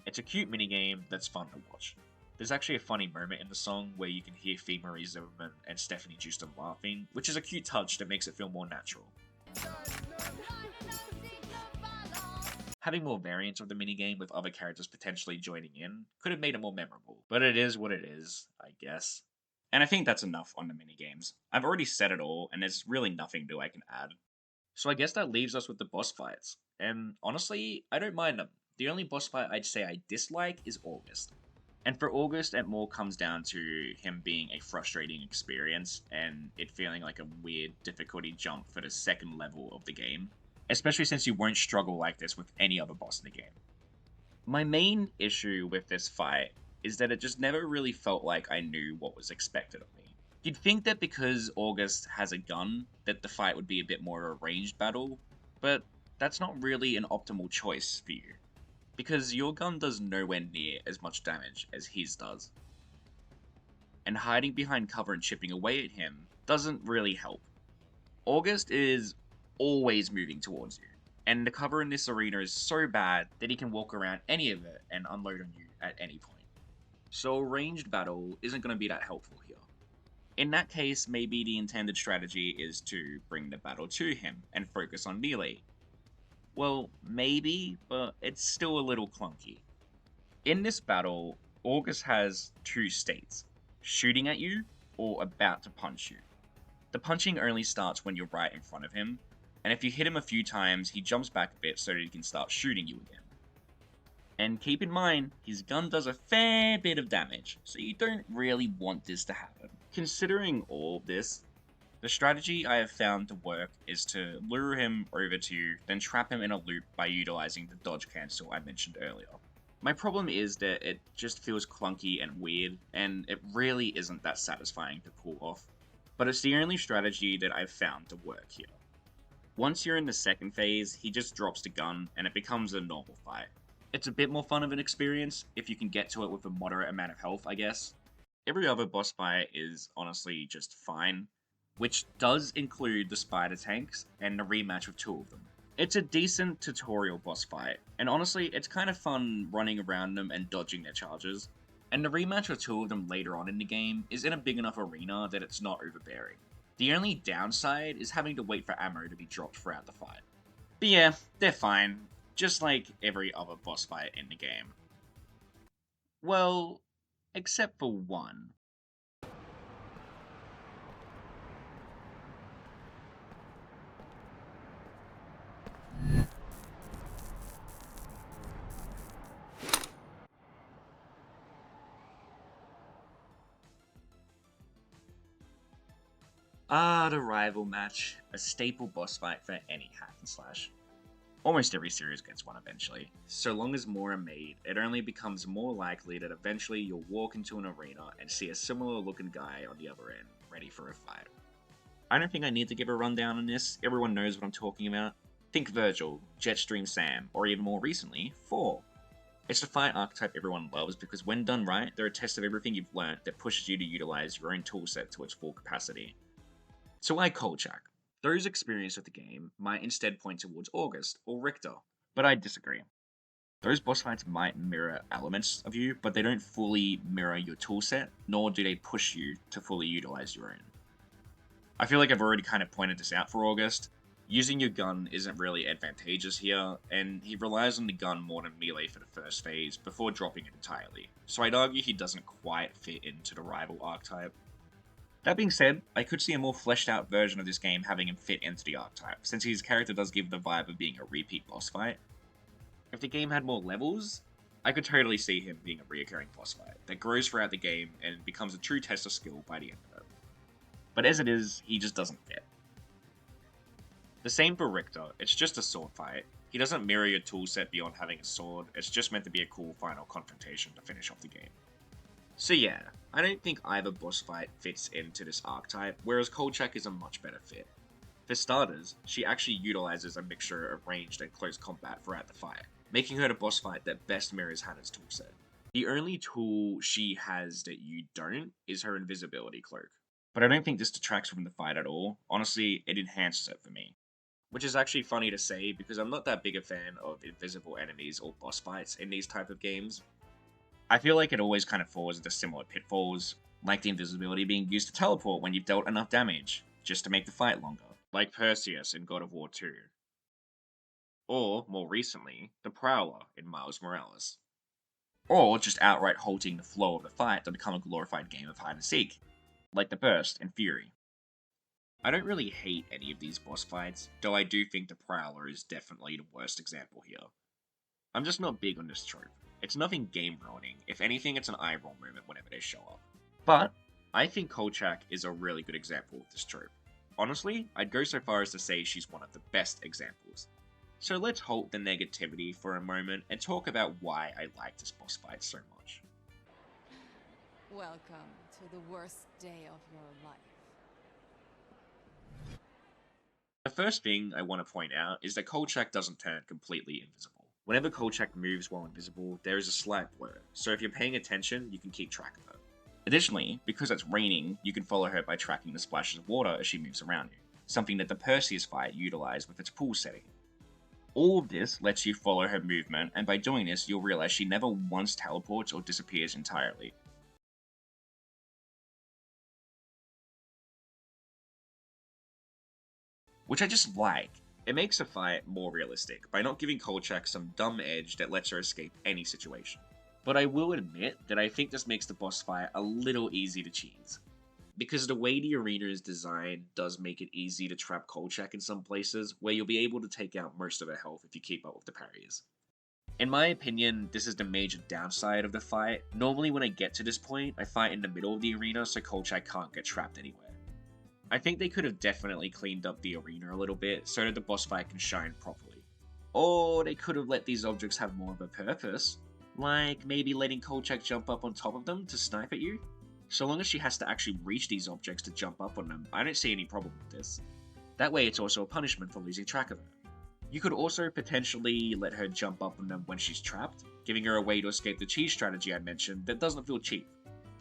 It's a cute minigame that's fun to watch. There's actually a funny moment in the song where you can hear Fee Marie Zimmerman and Stephanie Justin laughing, which is a cute touch that makes it feel more natural. Having more variants of the minigame with other characters potentially joining in could have made it more memorable, but it is what it is, I guess. And I think that's enough on the minigames. I've already said it all, and there's really nothing new I can add. So I guess that leaves us with the boss fights, and honestly, I don't mind them. The only boss fight I'd say I dislike is August. And for August, it more comes down to him being a frustrating experience, and it feeling like a weird difficulty jump for the second level of the game, especially since you won't struggle like this with any other boss in the game. My main issue with this fight is that it just never really felt like I knew what was expected of me. You'd think that because August has a gun, that the fight would be a bit more of a ranged battle, but that's not really an optimal choice for you, because your gun does nowhere near as much damage as his does. And hiding behind cover and chipping away at him doesn't really help. August is always moving towards you, and the cover in this arena is so bad that he can walk around any of it and unload on you at any point. So a ranged battle isn't going to be that helpful here. In that case, maybe the intended strategy is to bring the battle to him and focus on melee. Well, maybe, but it's still a little clunky. In this battle, August has two states: shooting at you or about to punch you. The punching only starts when you're right in front of him, and if you hit him a few times, he jumps back a bit so that he can start shooting you again. And keep in mind, his gun does a fair bit of damage, so you don't really want this to happen. Considering all of this, the strategy I have found to work is to lure him over to you, then trap him in a loop by utilizing the dodge cancel I mentioned earlier. My problem is that it just feels clunky and weird, and it really isn't that satisfying to pull off. But it's the only strategy that I've found to work here. Once you're in the second phase, he just drops the gun, and it becomes a normal fight. It's a bit more fun of an experience if you can get to it with a moderate amount of health, I guess. Every other boss fight is honestly just fine, which does include the spider tanks and the rematch with two of them. It's a decent tutorial boss fight, and honestly, it's kind of fun running around them and dodging their charges. and the rematch with two of them later on in the game is in a big enough arena that it's not overbearing. The only downside is having to wait for ammo to be dropped throughout the fight. But yeah, they're fine, just like every other boss fight in the game. Well, except for one. The rival match, a staple boss fight for any hack and slash. Almost every series gets one eventually. So long as more are made, it only becomes more likely that eventually you'll walk into an arena and see a similar looking guy on the other end, ready for a fight. I don't think I need to give a rundown on this, everyone knows what I'm talking about. Think Virgil, Jetstream Sam, or even more recently, 4. It's the fight archetype everyone loves because when done right, they're a test of everything you've learned that pushes you to utilize your own toolset to its full capacity. So why Kolchak? Those experienced with the game might instead point towards August or Richter, but I disagree. Those boss fights might mirror elements of you, but they don't fully mirror your toolset, nor do they push you to fully utilize your own. I feel like I've already kind of pointed this out for August. Using your gun isn't really advantageous here, and he relies on the gun more than melee for the first phase before dropping it entirely, so I'd argue he doesn't quite fit into the rival archetype. That being said, I could see a more fleshed out version of this game having him fit into the archetype, since his character does give the vibe of being a repeat boss fight. If the game had more levels, I could totally see him being a reoccurring boss fight that grows throughout the game and becomes a true test of skill by the end of it. But as it is, he just doesn't fit. The same for Richter, it's just a sword fight. He doesn't mirror your toolset beyond having a sword, it's just meant to be a cool final confrontation to finish off the game. So yeah, I don't think either boss fight fits into this archetype, whereas Kolchak is a much better fit. For starters, she actually utilizes a mixture of ranged and close combat throughout the fight, making her the boss fight that best mirrors Hannah's toolset. The only tool she has that you don't is her invisibility cloak, but I don't think this detracts from the fight at all. Honestly, it enhances it for me. Which is actually funny to say because I'm not that big a fan of invisible enemies or boss fights in these type of games. I feel like it always kind of falls into similar pitfalls, like the invisibility being used to teleport when you've dealt enough damage, just to make the fight longer, like Perseus in God of War 2. Or, more recently, the Prowler in Miles Morales. Or just outright halting the flow of the fight to become a glorified game of hide and seek, like the Burst in Fury. I don't really hate any of these boss fights, though I do think the Prowler is definitely the worst example here. I'm just not big on this trope. It's nothing game ruining, if anything it's an eye roll moment whenever they show up. But, I think Kolchak is a really good example of this trope. Honestly, I'd go so far as to say she's one of the best examples. So let's halt the negativity for a moment and talk about why I like this boss fight so much. Welcome to the worst day of your life. The first thing I want to point out is that Kolchak doesn't turn completely invisible. Whenever Kolchak moves while invisible, there is a slight blur, so if you're paying attention, you can keep track of her. Additionally, because it's raining, you can follow her by tracking the splashes of water as she moves around you, something that the Perseus fight utilized with its pool setting. All of this lets you follow her movement, and by doing this, you'll realize she never once teleports or disappears entirely. Which I just like. It makes the fight more realistic by not giving Kolchak some dumb edge that lets her escape any situation. But I will admit that I think this makes the boss fight a little easy to cheese. Because the way the arena is designed does make it easy to trap Kolchak in some places, where you'll be able to take out most of her health if you keep up with the parries. In my opinion, this is the major downside of the fight. Normally when I get to this point, I fight in the middle of the arena so Kolchak can't get trapped anywhere. I think they could have definitely cleaned up the arena a little bit so that the boss fight can shine properly. Or they could have let these objects have more of a purpose, like maybe letting Kolchak jump up on top of them to snipe at you. So long as she has to actually reach these objects to jump up on them, I don't see any problem with this. That way it's also a punishment for losing track of her. You could also potentially let her jump up on them when she's trapped, giving her a way to escape the cheese strategy I mentioned that doesn't feel cheap.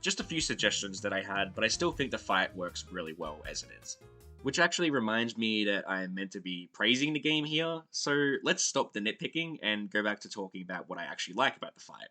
Just a few suggestions that I had, but I still think the fight works really well as it is. Which actually reminds me that I am meant to be praising the game here, so let's stop the nitpicking and go back to talking about what I actually like about the fight.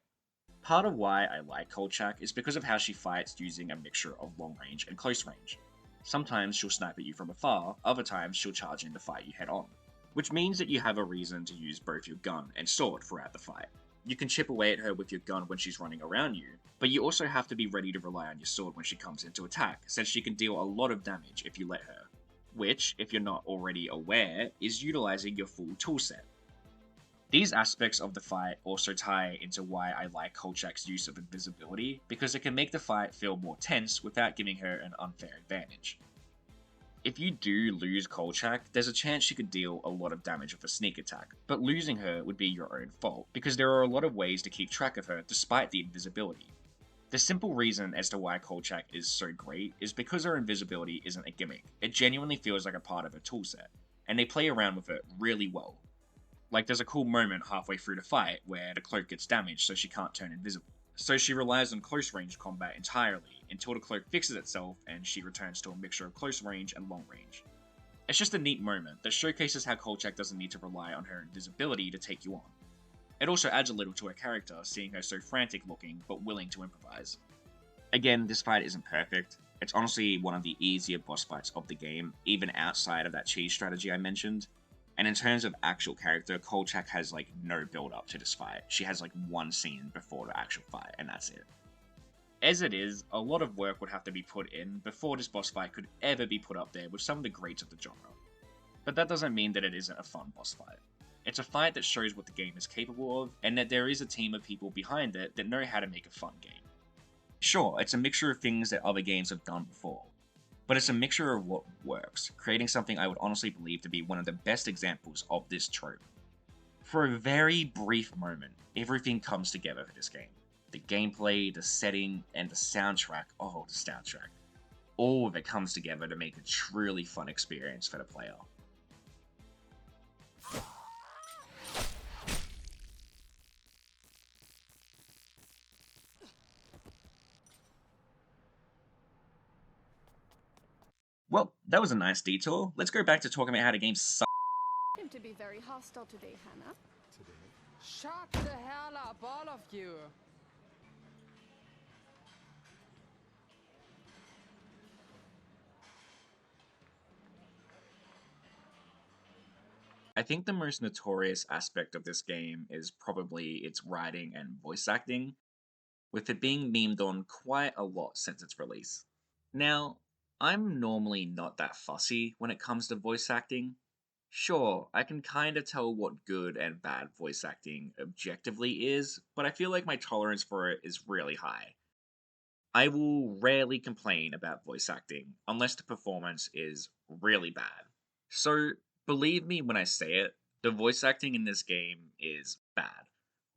Part of why I like Kolchak is because of how she fights using a mixture of long range and close range. Sometimes she'll snipe at you from afar, other times she'll charge in to fight you head on, which means that you have a reason to use both your gun and sword throughout the fight. You can chip away at her with your gun when she's running around you, but you also have to be ready to rely on your sword when she comes in to attack, since she can deal a lot of damage if you let her, which, if you're not already aware, is utilizing your full toolset. These aspects of the fight also tie into why I like Kolchak's use of invisibility, because it can make the fight feel more tense without giving her an unfair advantage. If you do lose Kolchak, there's a chance she could deal a lot of damage with a sneak attack, but losing her would be your own fault, because there are a lot of ways to keep track of her despite the invisibility. The simple reason as to why Kolchak is so great is because her invisibility isn't a gimmick, it genuinely feels like a part of her toolset, and they play around with it really well. Like, there's a cool moment halfway through the fight where the cloak gets damaged so she can't turn invisible. So she relies on close range combat entirely until the cloak fixes itself and she returns to a mixture of close range and long range. It's just a neat moment that showcases how Kolchak doesn't need to rely on her invisibility to take you on. It also adds a little to her character, seeing her so frantic looking but willing to improvise. Again, this fight isn't perfect. It's honestly one of the easier boss fights of the game, even outside of that cheese strategy I mentioned. And in terms of actual character, Kolchak has like no build up to this fight. She has like one scene before the actual fight, and that's it. As it is, a lot of work would have to be put in before this boss fight could ever be put up there with some of the greats of the genre. But that doesn't mean that it isn't a fun boss fight. It's a fight that shows what the game is capable of, and that there is a team of people behind it that know how to make a fun game. Sure, it's a mixture of things that other games have done before, but it's a mixture of what works, creating something I would honestly believe to be one of the best examples of this trope. For a very brief moment, everything comes together for this game. The gameplay, the setting, and the soundtrack, all of it comes together to make a truly fun experience for the player. Well, that was a nice detour. Let's go back to talking about how the game sucks. Seem to be very hostile today, Hannah. Shut the hell up, all of you! I think the most notorious aspect of this game is probably its writing and voice acting, with it being memed on quite a lot since its release. Now, I'm normally not that fussy when it comes to voice acting. Sure, I can kinda tell what good and bad voice acting objectively is, but I feel like my tolerance for it is really high. I will rarely complain about voice acting unless the performance is really bad. So, believe me when I say it, the voice acting in this game is bad.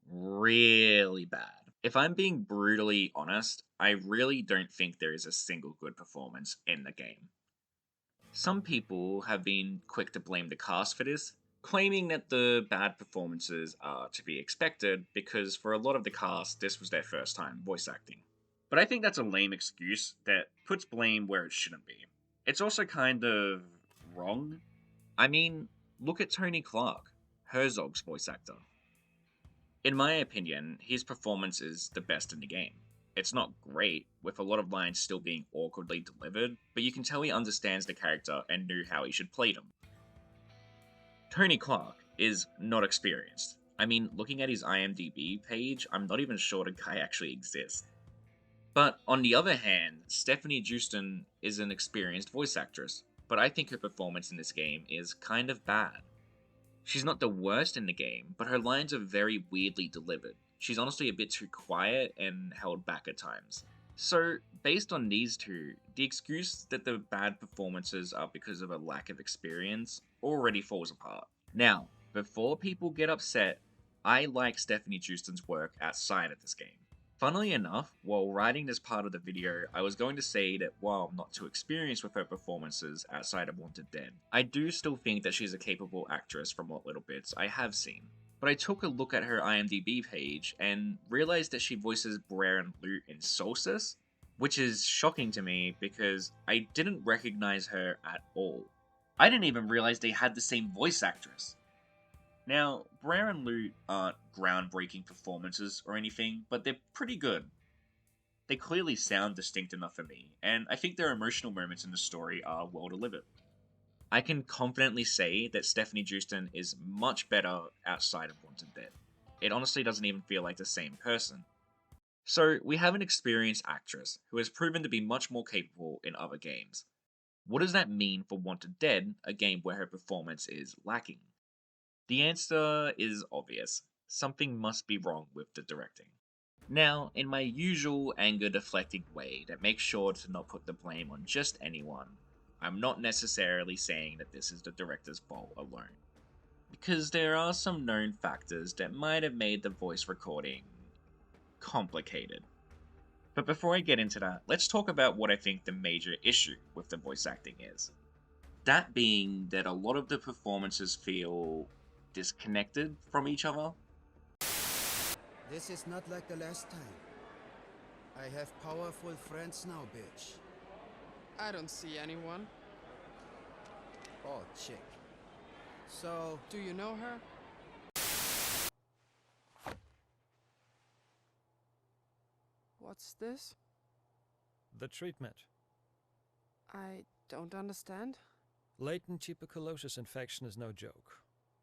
Really bad. If I'm being brutally honest, I really don't think there is a single good performance in the game. Some people have been quick to blame the cast for this, claiming that the bad performances are to be expected because for a lot of the cast, this was their first time voice acting. But I think that's a lame excuse that puts blame where it shouldn't be. It's also kind of wrong. I mean, look at Tony Clark, Herzog's voice actor. In my opinion, his performance is the best in the game. It's not great, with a lot of lines still being awkwardly delivered, but you can tell he understands the character and knew how he should play them. Tony Clark is not experienced. I mean, looking at his IMDb page, I'm not even sure the guy actually exists. But on the other hand, Stephanie Justin is an experienced voice actress, but I think her performance in this game is kind of bad. She's not the worst in the game, but her lines are very weirdly delivered. She's honestly a bit too quiet and held back at times. So, based on these two, the excuse that the bad performances are because of a lack of experience already falls apart. Now, before people get upset, I like Stephanie Justin's work outside of this game. Funnily enough, while writing this part of the video, I was going to say that while I'm not too experienced with her performances outside of Wanted Dead, I do still think that she's a capable actress from what little bits I have seen. But I took a look at her IMDb page and realized that she voices Brer and Lute in Solstice, which is shocking to me because I didn't recognize her at all. I didn't even realize they had the same voice actress. Now, Brer and Lute aren't groundbreaking performances or anything, but they're pretty good. They clearly sound distinct enough for me, and I think their emotional moments in the story are well delivered. I can confidently say that Stephanie Houston is much better outside of Wanted Dead. It honestly doesn't even feel like the same person. So, we have an experienced actress who has proven to be much more capable in other games. What does that mean for Wanted Dead, a game where her performance is lacking? The answer is obvious. Something must be wrong with the directing. Now, in my usual anger deflecting way that makes sure to not put the blame on just anyone, I'm not necessarily saying that this is the director's fault alone, because there are some known factors that might have made the voice recording complicated. But before I get into that, let's talk about what I think the major issue with the voice acting is. That being that a lot of the performances feel disconnected from each other. This is not like the last time. I have powerful friends now, bitch. I don't see anyone. Oh, chick. So, Do you know her? What's this? The treatment. I don't understand. Latent tuberculosis infection is no joke.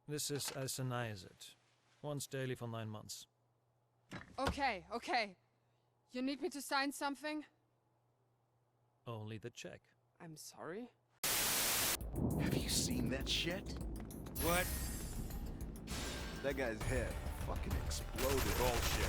This is isoniazid. Once daily for 9 months. Okay. You need me to sign something? Only the check. I'm sorry. Have you seen that shit? what? That guy's head fucking exploded. Bullshit.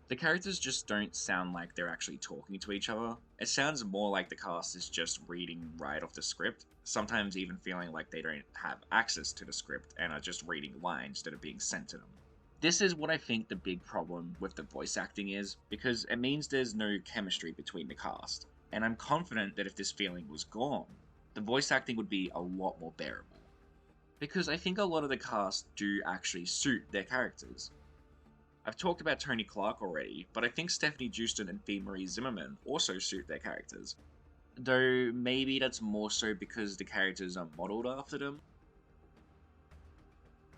The characters just don't sound like they're actually talking to each other. It sounds more like the cast is just reading right off the script, sometimes even feeling like they don't have access to the script and are just reading lines that are being sent to them. This is what I think the big problem with the voice acting is, because it means there's no chemistry between the cast, and I'm confident that if this feeling was gone, the voice acting would be a lot more bearable. Because I think a lot of the cast do actually suit their characters. I've talked about Tony Clark already, but I think Stephanie Houston and Fee Marie Zimmerman also suit their characters. Though maybe that's more so because the characters are modelled after them.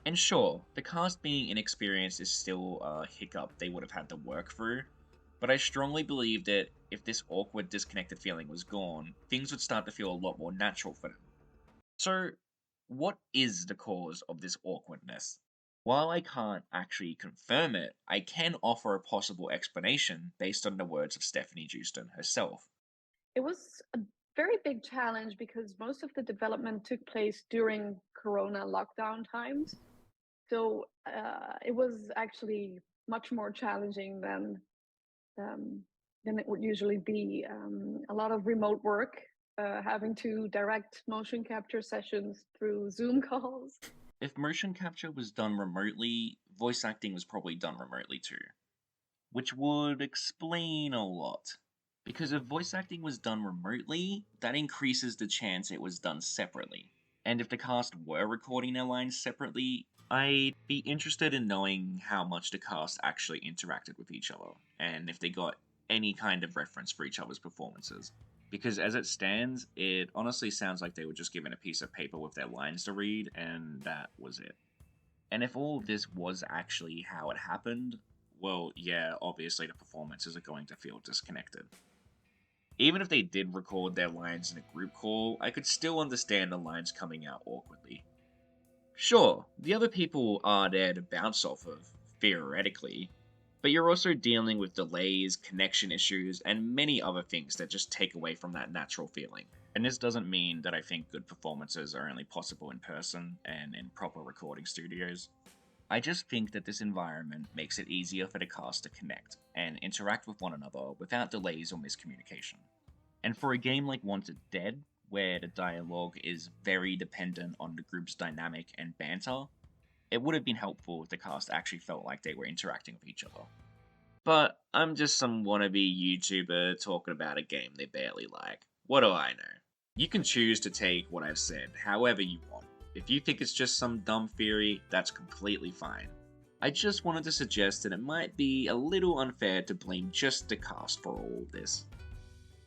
And sure, the cast being inexperienced is still a hiccup they would have had to work through, but I strongly believe that if this awkward, disconnected feeling was gone, things would start to feel a lot more natural for them. So, what is the cause of this awkwardness? While I can't actually confirm it, I can offer a possible explanation based on the words of Stephanie Houston herself. It was a very big challenge because most of the development took place during Corona lockdown times. So it was actually much more challenging um, than it would usually be. A lot of remote work, having to direct motion capture sessions through Zoom calls. If motion capture was done remotely, voice acting was probably done remotely too. Which would explain a lot. Because if voice acting was done remotely, that increases the chance it was done separately. And if the cast were recording their lines separately, I'd be interested in knowing how much the cast actually interacted with each other, and if they got any kind of reference for each other's performances. Because as it stands, it honestly sounds like they were just given a piece of paper with their lines to read, and that was it. And if all of this was actually how it happened, well, yeah, obviously the performances are going to feel disconnected. Even if they did record their lines in a group call, I could still understand the lines coming out awkwardly. Sure, the other people are there to bounce off of, theoretically, but you're also dealing with delays, connection issues, and many other things that just take away from that natural feeling. And this doesn't mean that I think good performances are only possible in person and in proper recording studios. I just think that this environment makes it easier for the cast to connect and interact with one another without delays or miscommunication. And for a game like Wanted Dead, where the dialogue is very dependent on the group's dynamic and banter, it would have been helpful if the cast actually felt like they were interacting with each other. But I'm just some wannabe YouTuber talking about a game they barely like. What do I know? You can choose to take what I've said however you want. If you think it's just some dumb theory, that's completely fine. I just wanted to suggest that it might be a little unfair to blame just the cast for all this.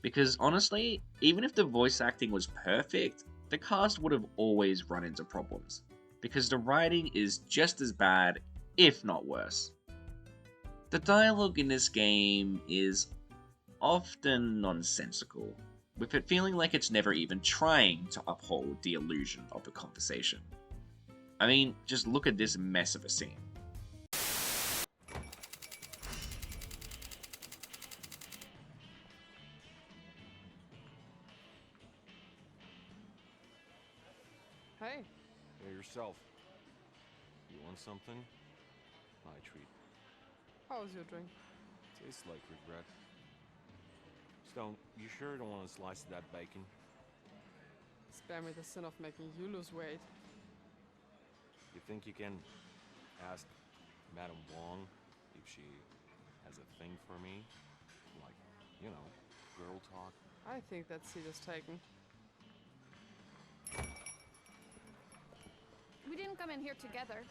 Because honestly, even if the voice acting was perfect, the cast would have always run into problems, because the writing is just as bad, if not worse. The dialogue in this game is often nonsensical, with it feeling like it's never even trying to uphold the illusion of a conversation. I mean, just look at this mess of a scene. Hey, Hey, yourself. You want something? My treat. how's your drink? Tastes like regret. Stone, you sure don't want a slice of that bacon? Spare me the sin of making you lose weight. You think you can ask Madame Wong if she has a thing for me? Like, you know, girl talk? I think that seat is taken. We didn't come in here together.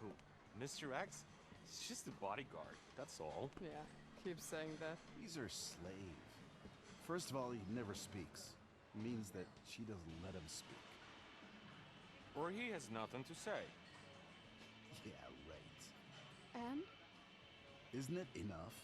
Who? Mr. X? He's just a bodyguard, that's all. Yeah, keep saying that. He's her slave. First of all, he never speaks. Means that she doesn't let him speak. Or he has nothing to say. Yeah, right. And? Isn't it enough?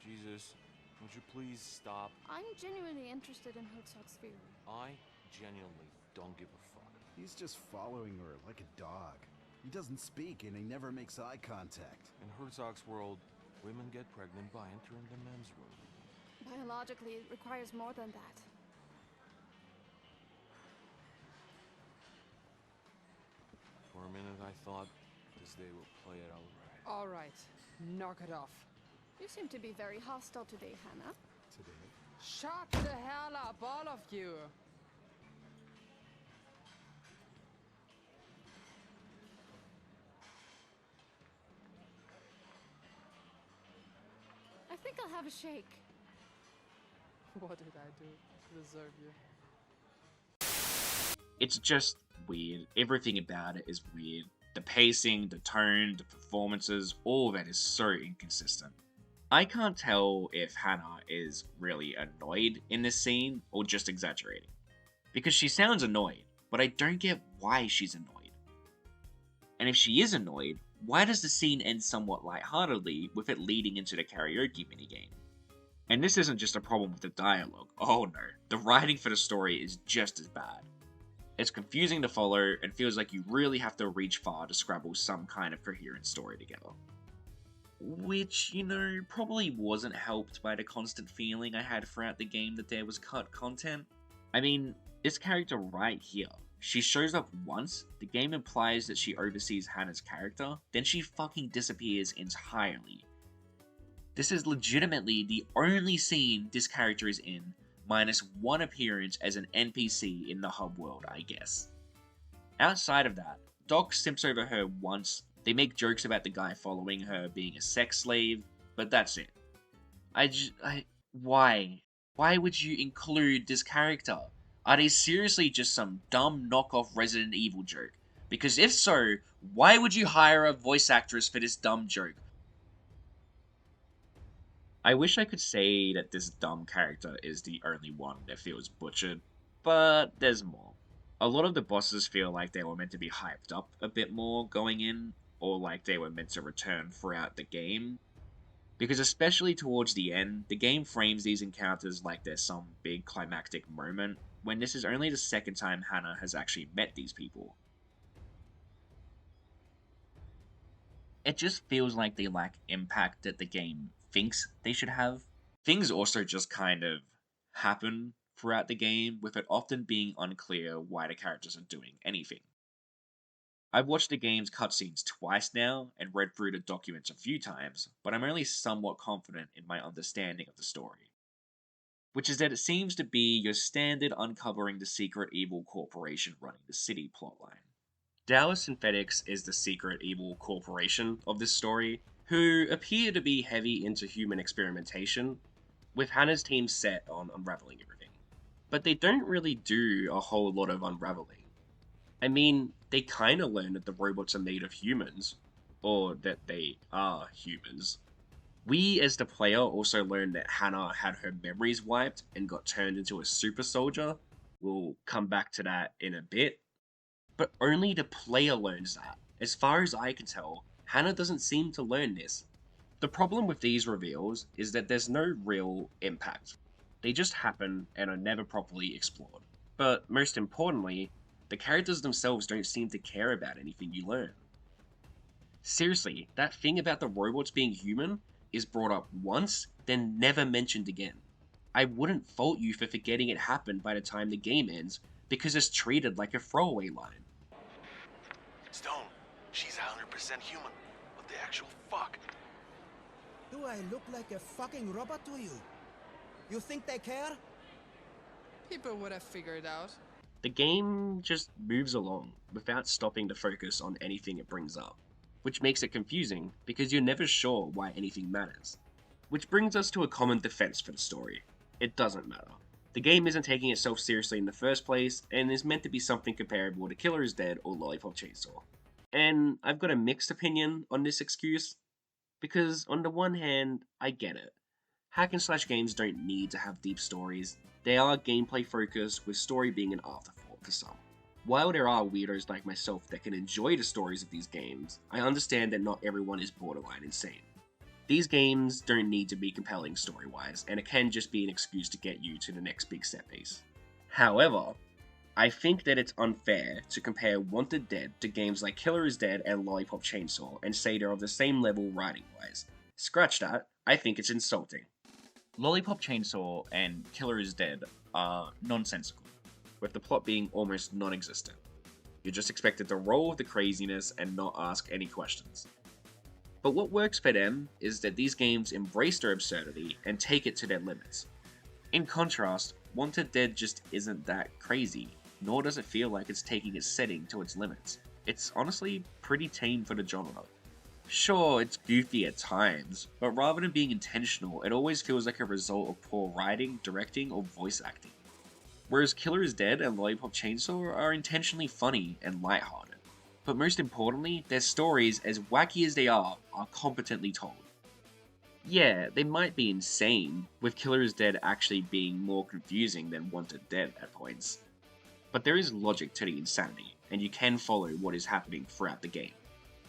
Jesus, would you please stop? I'm genuinely interested in Kolchak's theory. I genuinely don't give a fuck. He's just following her like a dog. He doesn't speak and he never makes eye contact. In Herzog's world, women get pregnant by entering the men's room. Biologically, it requires more than that. For a minute I thought this day would play it out right. All right, knock it off. You seem to be very hostile today, Hannah. Today? Shut the hell up, all of you! I think I'll have a shake. What did I do to deserve you? It's just weird. Everything about it is weird. The pacing, the tone, the performances, all of it is so inconsistent. I can't tell if Hannah is really annoyed in this scene or just exaggerating. Because she sounds annoyed, but I don't get why she's annoyed. And if she is annoyed, why does the scene end somewhat lightheartedly with it leading into the karaoke minigame? And this isn't just a problem with the dialogue, oh no, the writing for the story is just as bad. It's confusing to follow and feels like you really have to reach far to scrabble some kind of coherent story together. Which, you know, probably wasn't helped by the constant feeling I had throughout the game that there was cut content. I mean, this character right here, she shows up once, the game implies that she oversees Hannah's character, then she fucking disappears entirely. This is legitimately the only scene this character is in, minus one appearance as an NPC in the hub world, I guess. Outside of that, Doc simps over her once, they make jokes about the guy following her being a sex slave, but that's it. Why? Why would you include this character? Are they seriously just some dumb knockoff Resident Evil joke? Because if so, why would you hire a voice actress for this dumb joke? I wish I could say that this dumb character is the only one that feels butchered, but there's more. A lot of the bosses feel like they were meant to be hyped up a bit more going in, or like they were meant to return throughout the game. Because especially towards the end, the game frames these encounters like there's some big climactic moment, when this is only the second time Hannah has actually met these people. It just feels like they lack impact that the game thinks they should have. Things also just kind of happen throughout the game, with it often being unclear why the characters are doing anything. I've watched the game's cutscenes twice now, and read through the documents a few times, but I'm only somewhat confident in my understanding of the story. Which is that it seems to be your standard uncovering the secret evil corporation running the city plotline. Dallas Synthetics is the secret evil corporation of this story, who appear to be heavy into human experimentation, with Hannah's team set on unraveling everything. But they don't really do a whole lot of unraveling. I mean, they kinda learn that the robots are made of humans, or that they are humans. We, as the player, also learn that Hannah had her memories wiped and got turned into a super soldier, We'll come back to that in a bit. But only the player learns that. As far as I can tell, Hannah doesn't seem to learn this. The problem with these reveals is that there's no real impact. They just happen and are never properly explored. But most importantly, the characters themselves don't seem to care about anything you learn. Seriously, that thing about the robots being human is brought up once, then never mentioned again. I wouldn't fault you for forgetting it happened by the time the game ends, because it's treated like a throwaway line. Stone, she's 100% human. What the actual fuck? Do I look like a fucking robot to you? You think they care? People would have figured out. The game just moves along without stopping to focus on anything it brings up, which makes it confusing because you're never sure why anything matters. Which brings us to a common defense for the story. It doesn't matter. The game isn't taking itself seriously in the first place, and is meant to be something comparable to Killer is Dead or Lollipop Chainsaw. And I've got a mixed opinion on this excuse, because on the one hand, I get it. Hack and slash games don't need to have deep stories. They are gameplay focused, with story being an afterthought for some. While there are weirdos like myself that can enjoy the stories of these games, I understand that not everyone is borderline insane. These games don't need to be compelling story-wise, and it can just be an excuse to get you to the next big set piece. However, I think that it's unfair to compare Wanted Dead to games like Killer is Dead and Lollipop Chainsaw and say they're of the same level writing-wise. Scratch that, I think it's insulting. Lollipop Chainsaw and Killer is Dead are nonsensical, with the plot being almost non-existent. You're just expected to roll with the craziness and not ask any questions. But what works for them is that these games embrace their absurdity and take it to their limits. In contrast, Wanted Dead just isn't that crazy, nor does it feel like it's taking its setting to its limits. It's honestly pretty tame for the genre. Sure, it's goofy at times, but rather than being intentional, it always feels like a result of poor writing, directing, or voice acting. Whereas Killer is Dead and Lollipop Chainsaw are intentionally funny and lighthearted. But most importantly, their stories, as wacky as they are competently told. Yeah, they might be insane, with Killer is Dead actually being more confusing than Wanted Dead at points. But there is logic to the insanity, and you can follow what is happening throughout the game.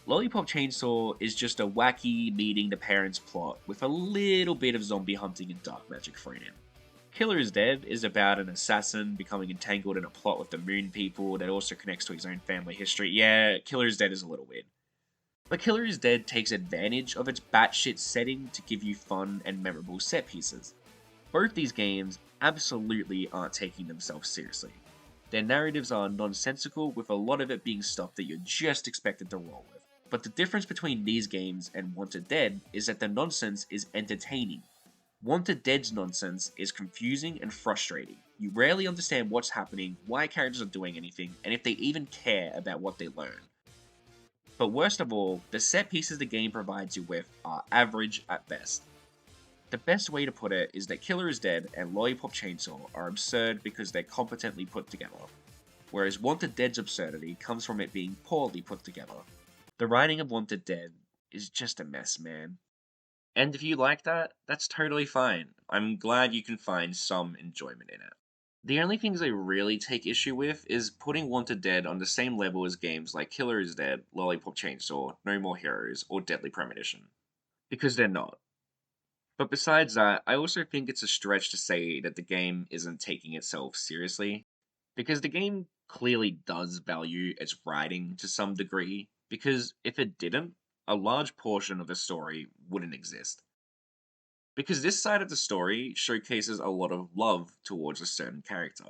Lollipop Chainsaw is just a wacky meeting the parents plot with a little bit of zombie hunting and dark magic thrown in. Killer is Dead is about an assassin becoming entangled in a plot with the Moon People that also connects to his own family history. Yeah, Killer is Dead is a little weird. But Killer is Dead takes advantage of its batshit setting to give you fun and memorable set pieces. Both these games absolutely aren't taking themselves seriously. Their narratives are nonsensical, with a lot of it being stuff that you're just expected to roll with. But the difference between these games and Wanted Dead is that the nonsense is entertaining. Wanted Dead's nonsense is confusing and frustrating. You rarely understand what's happening, why characters are doing anything, and if they even care about what they learn. But worst of all, the set pieces the game provides you with are average at best. The best way to put it is that Killer is Dead and Lollipop Chainsaw are absurd because they're competently put together, whereas Wanted Dead's absurdity comes from it being poorly put together. The writing of Wanted Dead is just a mess, man. And if you like that, that's totally fine. I'm glad you can find some enjoyment in it. The only things I really take issue with is putting Wanted Dead on the same level as games like Killer is Dead, Lollipop Chainsaw, No More Heroes, or Deadly Premonition. Because they're not. But besides that, I also think it's a stretch to say that the game isn't taking itself seriously. Because the game clearly does value its writing to some degree, because if it didn't, a large portion of the story wouldn't exist. Because this side of the story showcases a lot of love towards a certain character.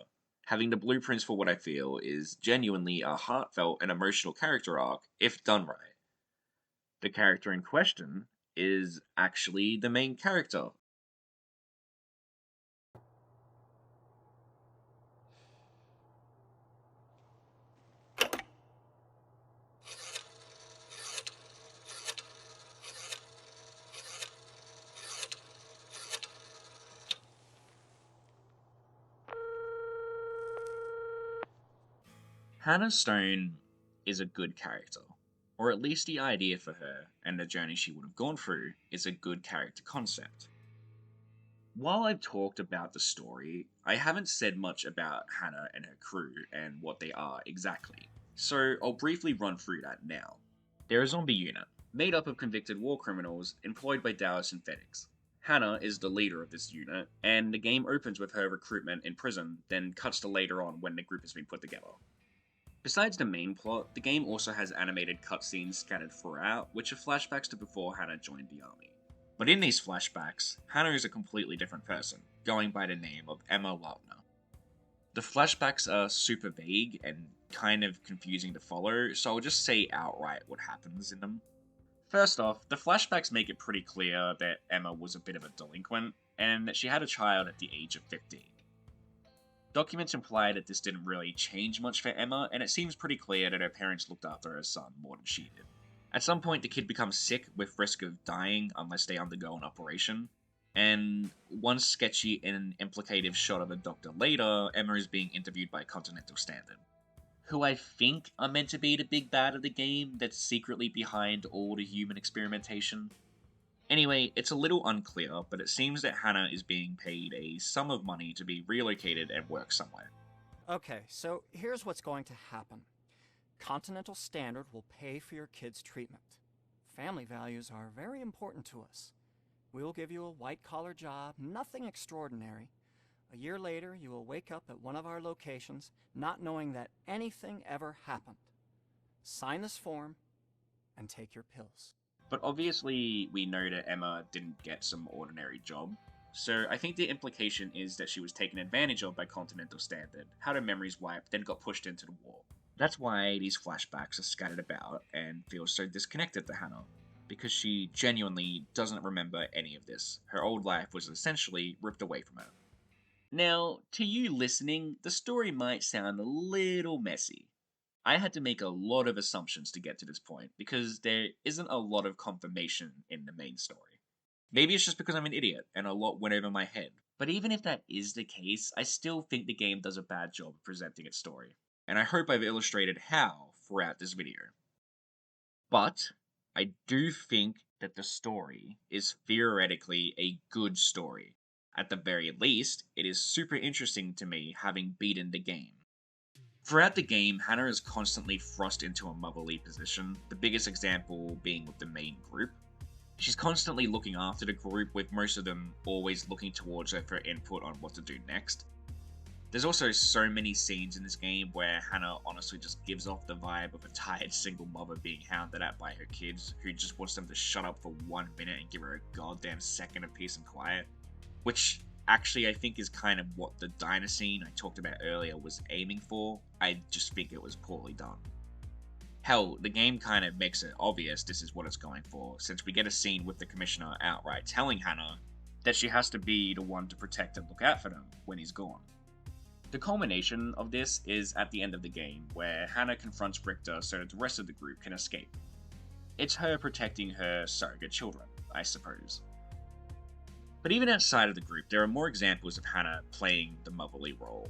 Having the blueprints for what I feel is genuinely a heartfelt and emotional character arc if done right. The character in question is actually the main character. Hannah Stone is a good character, or at least the idea for her and the journey she would have gone through is a good character concept. While I've talked about the story, I haven't said much about Hannah and her crew and what they are exactly, so I'll briefly run through that now. They're a zombie unit, made up of convicted war criminals employed by Dow Synthetics. Hannah is the leader of this unit, and the game opens with her recruitment in prison, then cuts to later on when the group has been put together. Besides the main plot, the game also has animated cutscenes scattered throughout, which are flashbacks to before Hannah joined the army. But in these flashbacks, Hannah is a completely different person, going by the name of Emma Lautner. The flashbacks are super vague and kind of confusing to follow, so I'll just say outright what happens in them. First off, the flashbacks make it pretty clear that Emma was a bit of a delinquent, and that she had a child at the age of 15. Documents imply that this didn't really change much for Emma, and it seems pretty clear that her parents looked after her son more than she did. At some point, the kid becomes sick with risk of dying unless they undergo an operation, and one sketchy and implicative shot of a doctor later, Emma is being interviewed by Continental Standard, who I think are meant to be the big bad of the game that's secretly behind all the human experimentation. Anyway, it's a little unclear, but it seems that Hannah is being paid a sum of money to be relocated and work somewhere. Okay, so here's what's going to happen. Continental Standard will pay for your kid's treatment. Family values are very important to us. We will give you a white-collar job, nothing extraordinary. A year later, you will wake up at one of our locations, not knowing that anything ever happened. Sign this form, and take your pills. But obviously, we know that Emma didn't get some ordinary job, so I think the implication is that she was taken advantage of by Continental Standard, had her memories wiped, then got pushed into the war. That's why these flashbacks are scattered about and feel so disconnected to Hannah, because she genuinely doesn't remember any of this. Her old life was essentially ripped away from her. Now, to you listening, the story might sound a little messy. I had to make a lot of assumptions to get to this point, because there isn't a lot of confirmation in the main story. Maybe it's just because I'm an idiot and a lot went over my head, but even if that is the case, I still think the game does a bad job of presenting its story, and I hope I've illustrated how throughout this video. But I do think that the story is theoretically a good story. At the very least, it is super interesting to me having beaten the game. Throughout the game, Hannah is constantly thrust into a motherly position, the biggest example being with the main group. She's constantly looking after the group, with most of them always looking towards her for input on what to do next. There's also so many scenes in this game where Hannah honestly just gives off the vibe of a tired single mother being hounded at by her kids, who just wants them to shut up for 1 minute and give her a goddamn second of peace and quiet. Which actually I think is kind of what the diner scene I talked about earlier was aiming for. I just think it was poorly done. Hell, the game kind of makes it obvious this is what it's going for, since we get a scene with the commissioner outright telling Hannah that she has to be the one to protect and look out for them when he's gone. The culmination of this is at the end of the game, where Hannah confronts Richter so that the rest of the group can escape. It's her protecting her surrogate children, I suppose. But even outside of the group, there are more examples of Hannah playing the motherly role,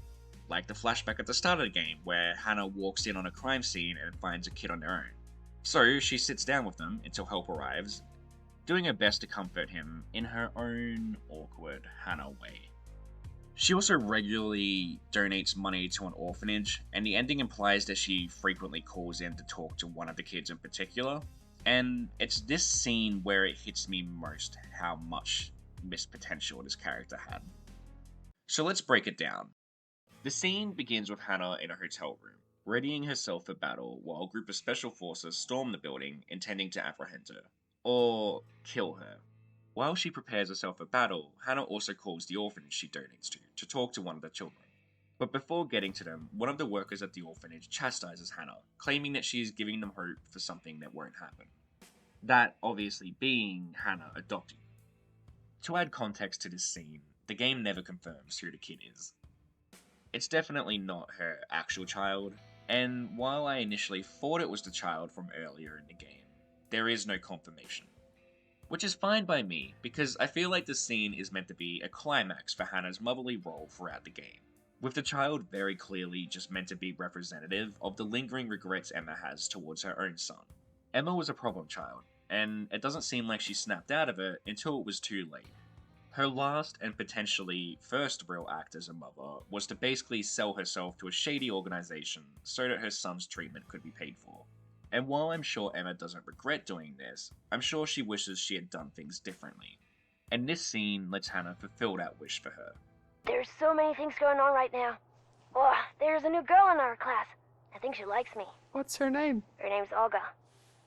like the flashback at the start of the game where Hannah walks in on a crime scene and finds a kid on their own. So she sits down with them until help arrives, doing her best to comfort him in her own awkward Hannah way. She also regularly donates money to an orphanage, and the ending implies that she frequently calls in to talk to one of the kids in particular, and it's this scene where it hits me most how much missed potential this character had. So let's break it down. The scene begins with Hannah in a hotel room, readying herself for battle while a group of special forces storm the building intending to apprehend her, or kill her. While she prepares herself for battle, Hannah also calls the orphanage she donates to talk to one of the children. But before getting to them, one of the workers at the orphanage chastises Hannah, claiming that she is giving them hope for something that won't happen. That obviously being Hannah adopting. To add context to this scene, the game never confirms who the kid is. It's definitely not her actual child, and while I initially thought it was the child from earlier in the game, there is no confirmation. Which is fine by me, because I feel like the scene is meant to be a climax for Hannah's motherly role throughout the game, with the child very clearly just meant to be representative of the lingering regrets Emma has towards her own son. Emma was a problem child, and it doesn't seem like she snapped out of it until it was too late. Her last and potentially first real act as a mother was to basically sell herself to a shady organization so that her son's treatment could be paid for. And while I'm sure Emma doesn't regret doing this, I'm sure she wishes she had done things differently. And this scene lets Hannah fulfill that wish for her. There's so many things going on right now. Oh, there's a new girl in our class. I think she likes me. What's her name? Her name's Olga.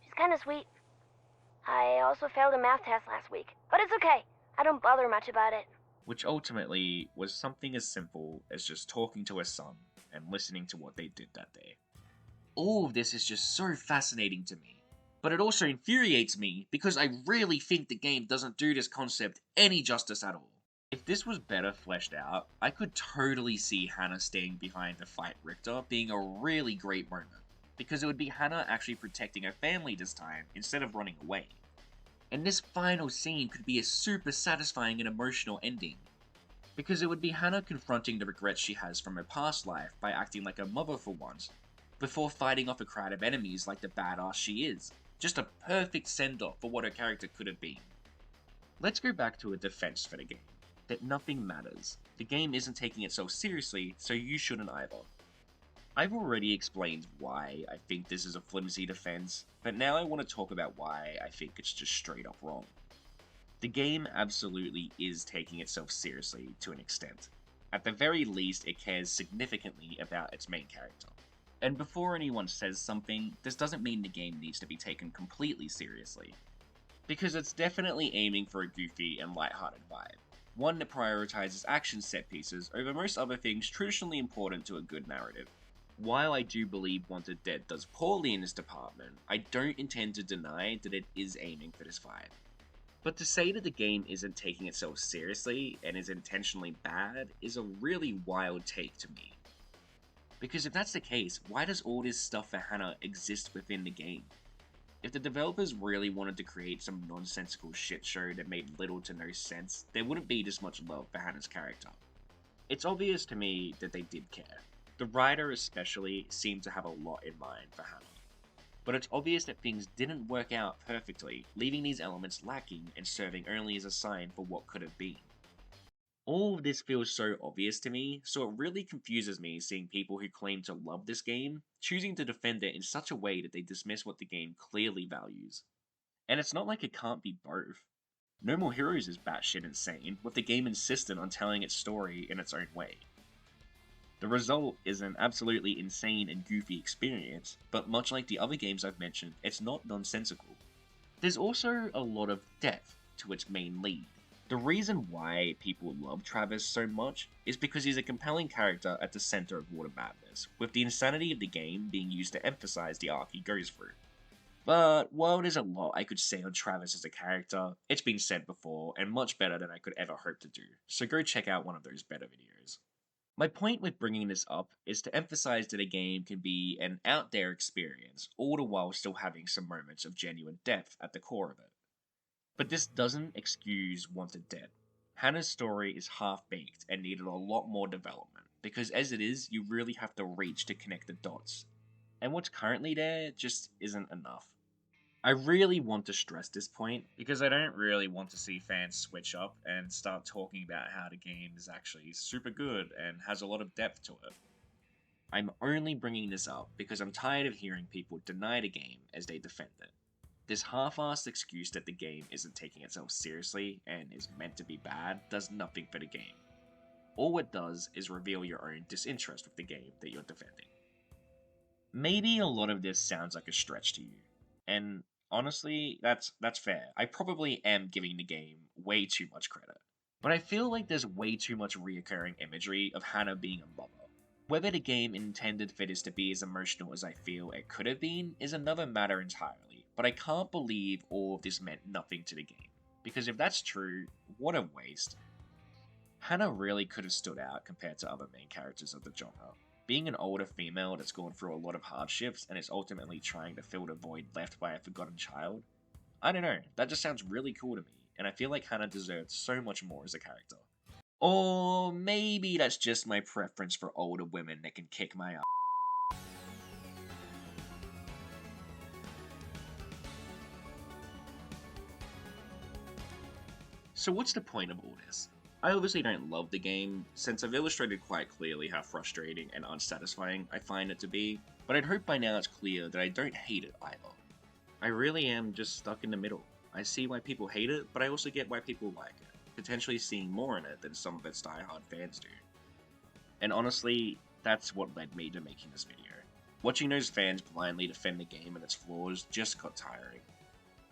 She's kinda sweet. I also failed a math test last week, but it's okay. I don't bother much about it. Which ultimately was something as simple as just talking to her son and listening to what they did that day. All of this is just so fascinating to me, but it also infuriates me because I really think the game doesn't do this concept any justice at all. If this was better fleshed out, I could totally see Hannah staying behind to fight Richter being a really great moment, because it would be Hannah actually protecting her family this time instead of running away. And this final scene could be a super satisfying and emotional ending, because it would be Hannah confronting the regrets she has from her past life by acting like a mother for once, before fighting off a crowd of enemies like the badass she is. Just a perfect send-off for what her character could have been. Let's go back to a defense for the game. That nothing matters. The game isn't taking itself seriously, so you shouldn't either. I've already explained why I think this is a flimsy defense, but now I want to talk about why I think it's just straight up wrong. The game absolutely is taking itself seriously to an extent. At the very least, it cares significantly about its main character. And before anyone says something, this doesn't mean the game needs to be taken completely seriously. Because it's definitely aiming for a goofy and lighthearted vibe. One that prioritizes action set pieces over most other things traditionally important to a good narrative. While I do believe Wanted Dead does poorly in this department, I don't intend to deny that it is aiming for this vibe. But to say that the game isn't taking itself seriously and is intentionally bad is a really wild take to me. Because if that's the case, why does all this stuff for Hannah exist within the game? If the developers really wanted to create some nonsensical shit show that made little to no sense, there wouldn't be this much love for Hannah's character. It's obvious to me that they did care. The writer especially seemed to have a lot in mind for Hannah. But it's obvious that things didn't work out perfectly, leaving these elements lacking and serving only as a sign for what could have been. All of this feels so obvious to me, so it really confuses me seeing people who claim to love this game choosing to defend it in such a way that they dismiss what the game clearly values. And it's not like it can't be both. No More Heroes is batshit insane, with the game insistent on telling its story in its own way. The result is an absolutely insane and goofy experience, but much like the other games I've mentioned, it's not nonsensical. There's also a lot of depth to its main lead. The reason why people love Travis so much is because he's a compelling character at the center of Water Madness, with the insanity of the game being used to emphasize the arc he goes through. But while there's a lot I could say on Travis as a character, it's been said before, and much better than I could ever hope to do, so go check out one of those better videos. My point with bringing this up is to emphasize that a game can be an out there experience, all the while still having some moments of genuine depth at the core of it. But this doesn't excuse Wanted Dead. Hannah's story is half-baked and needed a lot more development, because as it is, you really have to reach to connect the dots. And what's currently there just isn't enough. I really want to stress this point, because I don't really want to see fans switch up and start talking about how the game is actually super good and has a lot of depth to it. I'm only bringing this up because I'm tired of hearing people deny the game as they defend it. This half-assed excuse that the game isn't taking itself seriously and is meant to be bad does nothing for the game. All it does is reveal your own disinterest with the game that you're defending. Maybe a lot of this sounds like a stretch to you, and honestly, that's fair. I probably am giving the game way too much credit. But I feel like there's way too much reoccurring imagery of Hannah being a mother. Whether the game intended for this to be as emotional as I feel it could have been is another matter entirely, but I can't believe all of this meant nothing to the game. Because if that's true, what a waste. Hannah really could have stood out compared to other main characters of the genre. Being an older female that's gone through a lot of hardships and is ultimately trying to fill the void left by a forgotten child, I don't know, that just sounds really cool to me, and I feel like Hannah deserved so much more as a character. Or maybe that's just my preference for older women that can kick my ass. So what's the point of all this? I obviously don't love the game, since I've illustrated quite clearly how frustrating and unsatisfying I find it to be, but I'd hope by now it's clear that I don't hate it either. I really am just stuck in the middle. I see why people hate it, but I also get why people like it, potentially seeing more in it than some of its diehard fans do. And honestly, that's what led me to making this video. Watching those fans blindly defend the game and its flaws just got tiring.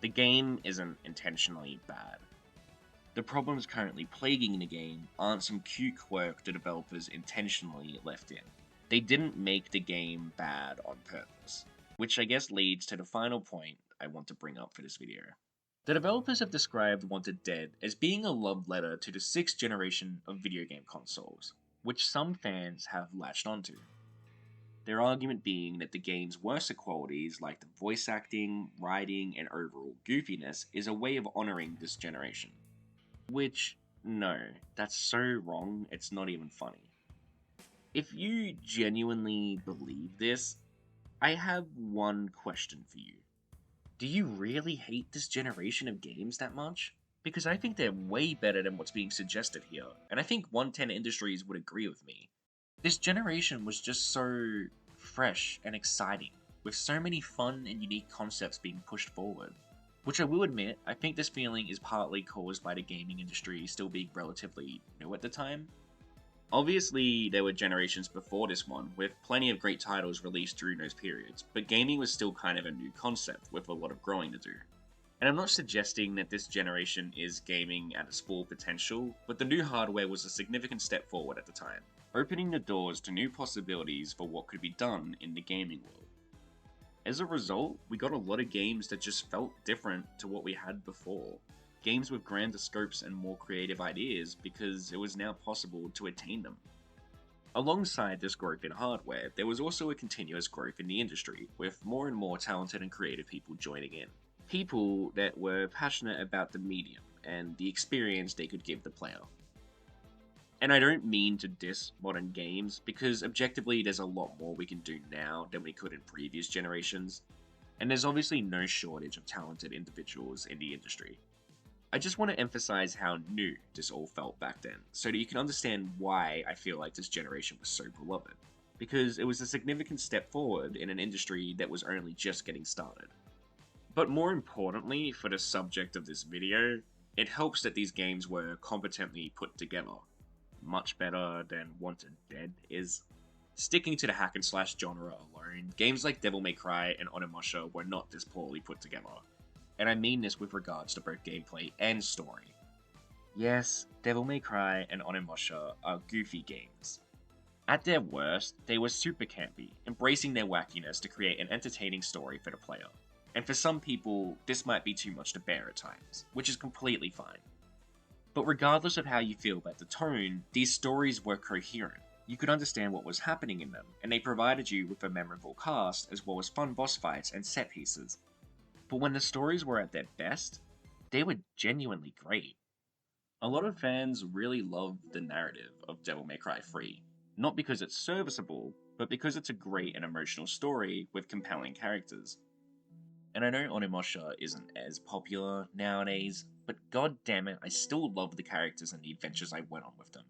The game isn't intentionally bad. The problems currently plaguing the game aren't some cute quirk the developers intentionally left in. They didn't make the game bad on purpose, which I guess leads to the final point I want to bring up for this video. The developers have described Wanted Dead as being a love letter to the 6th generation of video game consoles, which some fans have latched onto. Their argument being that the game's worser qualities like the voice acting, writing, and overall goofiness is a way of honoring this generation. Which, no, that's so wrong, it's not even funny. If you genuinely believe this, I have one question for you. Do you really hate this generation of games that much? Because I think they're way better than what's being suggested here, and I think 110 Industries would agree with me. This generation was just so fresh and exciting, with so many fun and unique concepts being pushed forward. Which I will admit, I think this feeling is partly caused by the gaming industry still being relatively new at the time. Obviously, there were generations before this one, with plenty of great titles released during those periods, but gaming was still kind of a new concept, with a lot of growing to do. And I'm not suggesting that this generation is gaming at its full potential, but the new hardware was a significant step forward at the time, opening the doors to new possibilities for what could be done in the gaming world. As a result, we got a lot of games that just felt different to what we had before. Games with grander scopes and more creative ideas because it was now possible to attain them. Alongside this growth in hardware, there was also a continuous growth in the industry, with more and more talented and creative people joining in. People that were passionate about the medium and the experience they could give the player. And I don't mean to diss modern games, because objectively there's a lot more we can do now than we could in previous generations, and there's obviously no shortage of talented individuals in the industry. I just want to emphasize how new this all felt back then, so that you can understand why I feel like this generation was so beloved, because it was a significant step forward in an industry that was only just getting started. But more importantly, for the subject of this video, it helps that these games were competently put together. Much better than Wanted Dead is. Sticking to the hack and slash genre alone, games like Devil May Cry and Onimusha were not this poorly put together. And I mean this with regards to both gameplay and story. Yes, Devil May Cry and Onimusha are goofy games. At their worst, they were super campy, embracing their wackiness to create an entertaining story for the player. And for some people, this might be too much to bear at times, which is completely fine. But regardless of how you feel about the tone, these stories were coherent. You could understand what was happening in them, and they provided you with a memorable cast as well as fun boss fights and set pieces. But when the stories were at their best, they were genuinely great. A lot of fans really love the narrative of Devil May Cry 3, not because it's serviceable, but because it's a great and emotional story with compelling characters. And I know Onimusha isn't as popular nowadays, but god damn it, I still love the characters and the adventures I went on with them.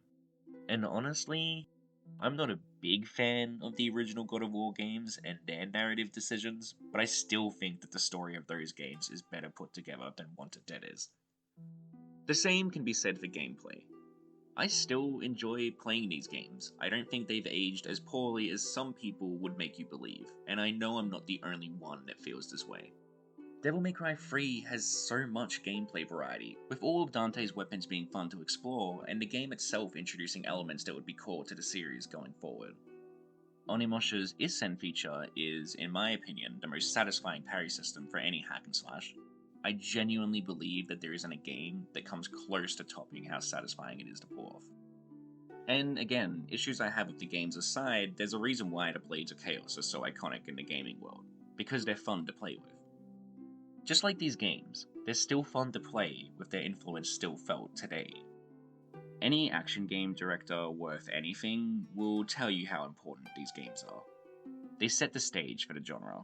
And honestly, I'm not a big fan of the original God of War games and their narrative decisions, but I still think that the story of those games is better put together than Wanted Dead is. The same can be said for gameplay. I still enjoy playing these games. I don't think they've aged as poorly as some people would make you believe, and I know I'm not the only one that feels this way. Devil May Cry 3 has so much gameplay variety, with all of Dante's weapons being fun to explore, and the game itself introducing elements that would be core to the series going forward. Onimusha's Isen feature is, in my opinion, the most satisfying parry system for any hack and slash. I genuinely believe that there isn't a game that comes close to topping how satisfying it is to pull off. And again, issues I have with the games aside, there's a reason why the Blades of Chaos are so iconic in the gaming world, because they're fun to play with. Just like these games, they're still fun to play with their influence still felt today. Any action game director worth anything will tell you how important these games are. They set the stage for the genre.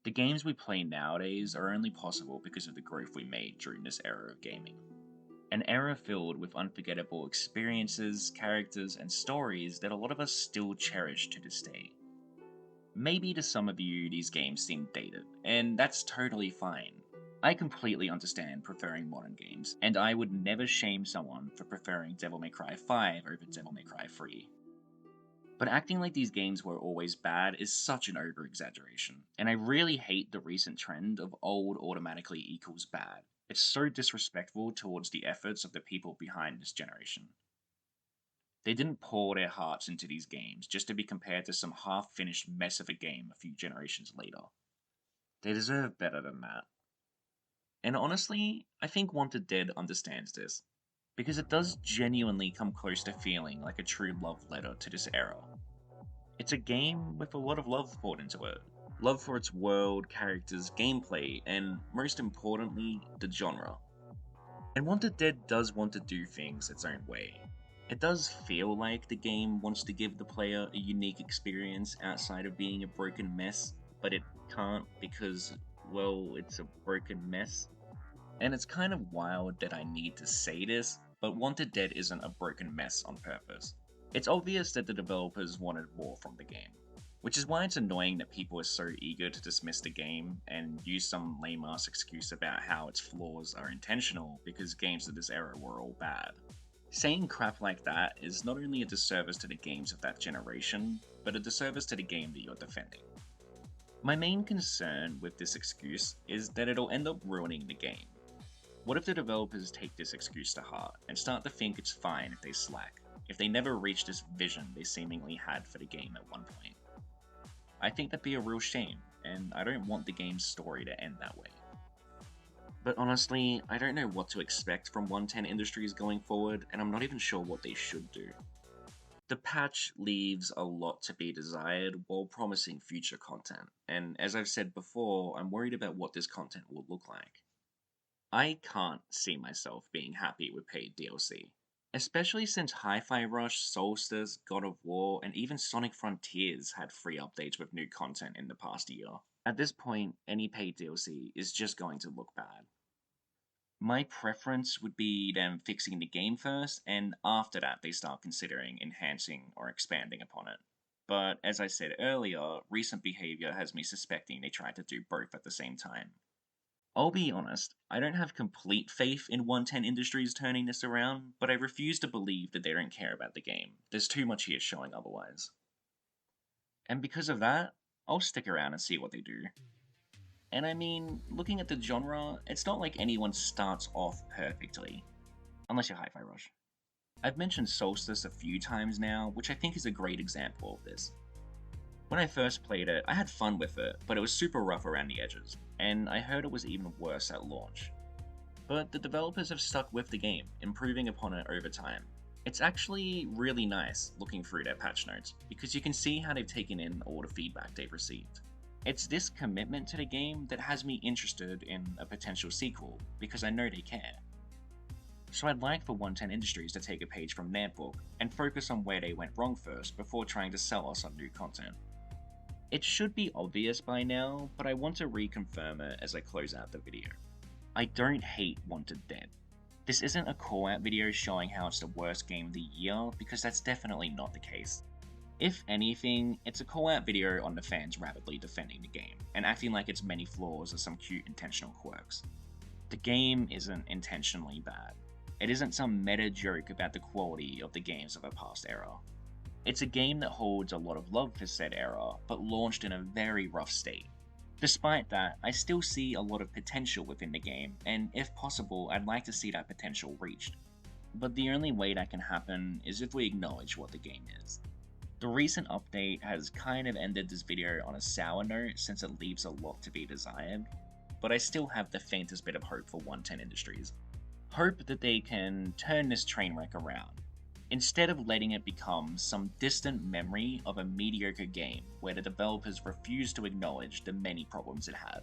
The games we play nowadays are only possible because of the growth we made during this era of gaming. An era filled with unforgettable experiences, characters, and stories that a lot of us still cherish to this day. Maybe to some of you these games seem dated, and that's totally fine. I completely understand preferring modern games, and I would never shame someone for preferring Devil May Cry 5 over Devil May Cry 3. But acting like these games were always bad is such an over-exaggeration, and I really hate the recent trend of old automatically equals bad. It's so disrespectful towards the efforts of the people behind this generation. They didn't pour their hearts into these games just to be compared to some half-finished mess of a game a few generations later. They deserve better than that. And honestly, I think Wanted Dead understands this, because it does genuinely come close to feeling like a true love letter to this era. It's a game with a lot of love poured into it. Love for its world, characters, gameplay, and most importantly, the genre. And Wanted Dead does want to do things its own way. It does feel like the game wants to give the player a unique experience outside of being a broken mess, but it can't because, well, it's a broken mess. And it's kind of wild that I need to say this, but Wanted Dead isn't a broken mess on purpose. It's obvious that the developers wanted more from the game, which is why it's annoying that people are so eager to dismiss the game and use some lame-ass excuse about how its flaws are intentional because games of this era were all bad. Saying crap like that is not only a disservice to the games of that generation, but a disservice to the game that you're defending. My main concern with this excuse is that it'll end up ruining the game. What if the developers take this excuse to heart and start to think it's fine if they slack, if they never reach this vision they seemingly had for the game at one point? I think that'd be a real shame, and I don't want the game's story to end that way. But honestly, I don't know what to expect from 110 Industries going forward, and I'm not even sure what they should do. The patch leaves a lot to be desired while promising future content, and as I've said before, I'm worried about what this content will look like. I can't see myself being happy with paid DLC, especially since Hi-Fi Rush, Solstice, God of War, and even Sonic Frontiers had free updates with new content in the past year. At this point, any paid DLC is just going to look bad. My preference would be them fixing the game first, and after that they start considering enhancing or expanding upon it. But as I said earlier, recent behavior has me suspecting they tried to do both at the same time. I'll be honest, I don't have complete faith in 110 Industries turning this around, but I refuse to believe that they don't care about the game. There's too much here showing otherwise. And because of that, I'll stick around and see what they do. And I mean, looking at the genre, it's not like anyone starts off perfectly. Unless you're Hi-Fi Rush. I've mentioned Solstice a few times now, which I think is a great example of this. When I first played it, I had fun with it, but it was super rough around the edges, and I heard it was even worse at launch. But the developers have stuck with the game, improving upon it over time. It's actually really nice looking through their patch notes, because you can see how they've taken in all the feedback they've received. It's this commitment to the game that has me interested in a potential sequel, because I know they care. So I'd like for 110 Industries to take a page from their book and focus on where they went wrong first before trying to sell us on new content. It should be obvious by now, but I want to reconfirm it as I close out the video. I don't hate Wanted Dead. This isn't a call-out video showing how it's the worst game of the year, because that's definitely not the case. If anything, it's a call-out video on the fans rapidly defending the game, and acting like its many flaws are some cute intentional quirks. The game isn't intentionally bad. It isn't some meta joke about the quality of the games of a past era. It's a game that holds a lot of love for said era, but launched in a very rough state. Despite that, I still see a lot of potential within the game, and if possible, I'd like to see that potential reached. But the only way that can happen is if we acknowledge what the game is. The recent update has kind of ended this video on a sour note since it leaves a lot to be desired, but I still have the faintest bit of hope for 110 Industries. Hope that they can turn this train wreck around, instead of letting it become some distant memory of a mediocre game where the developers refuse to acknowledge the many problems it had.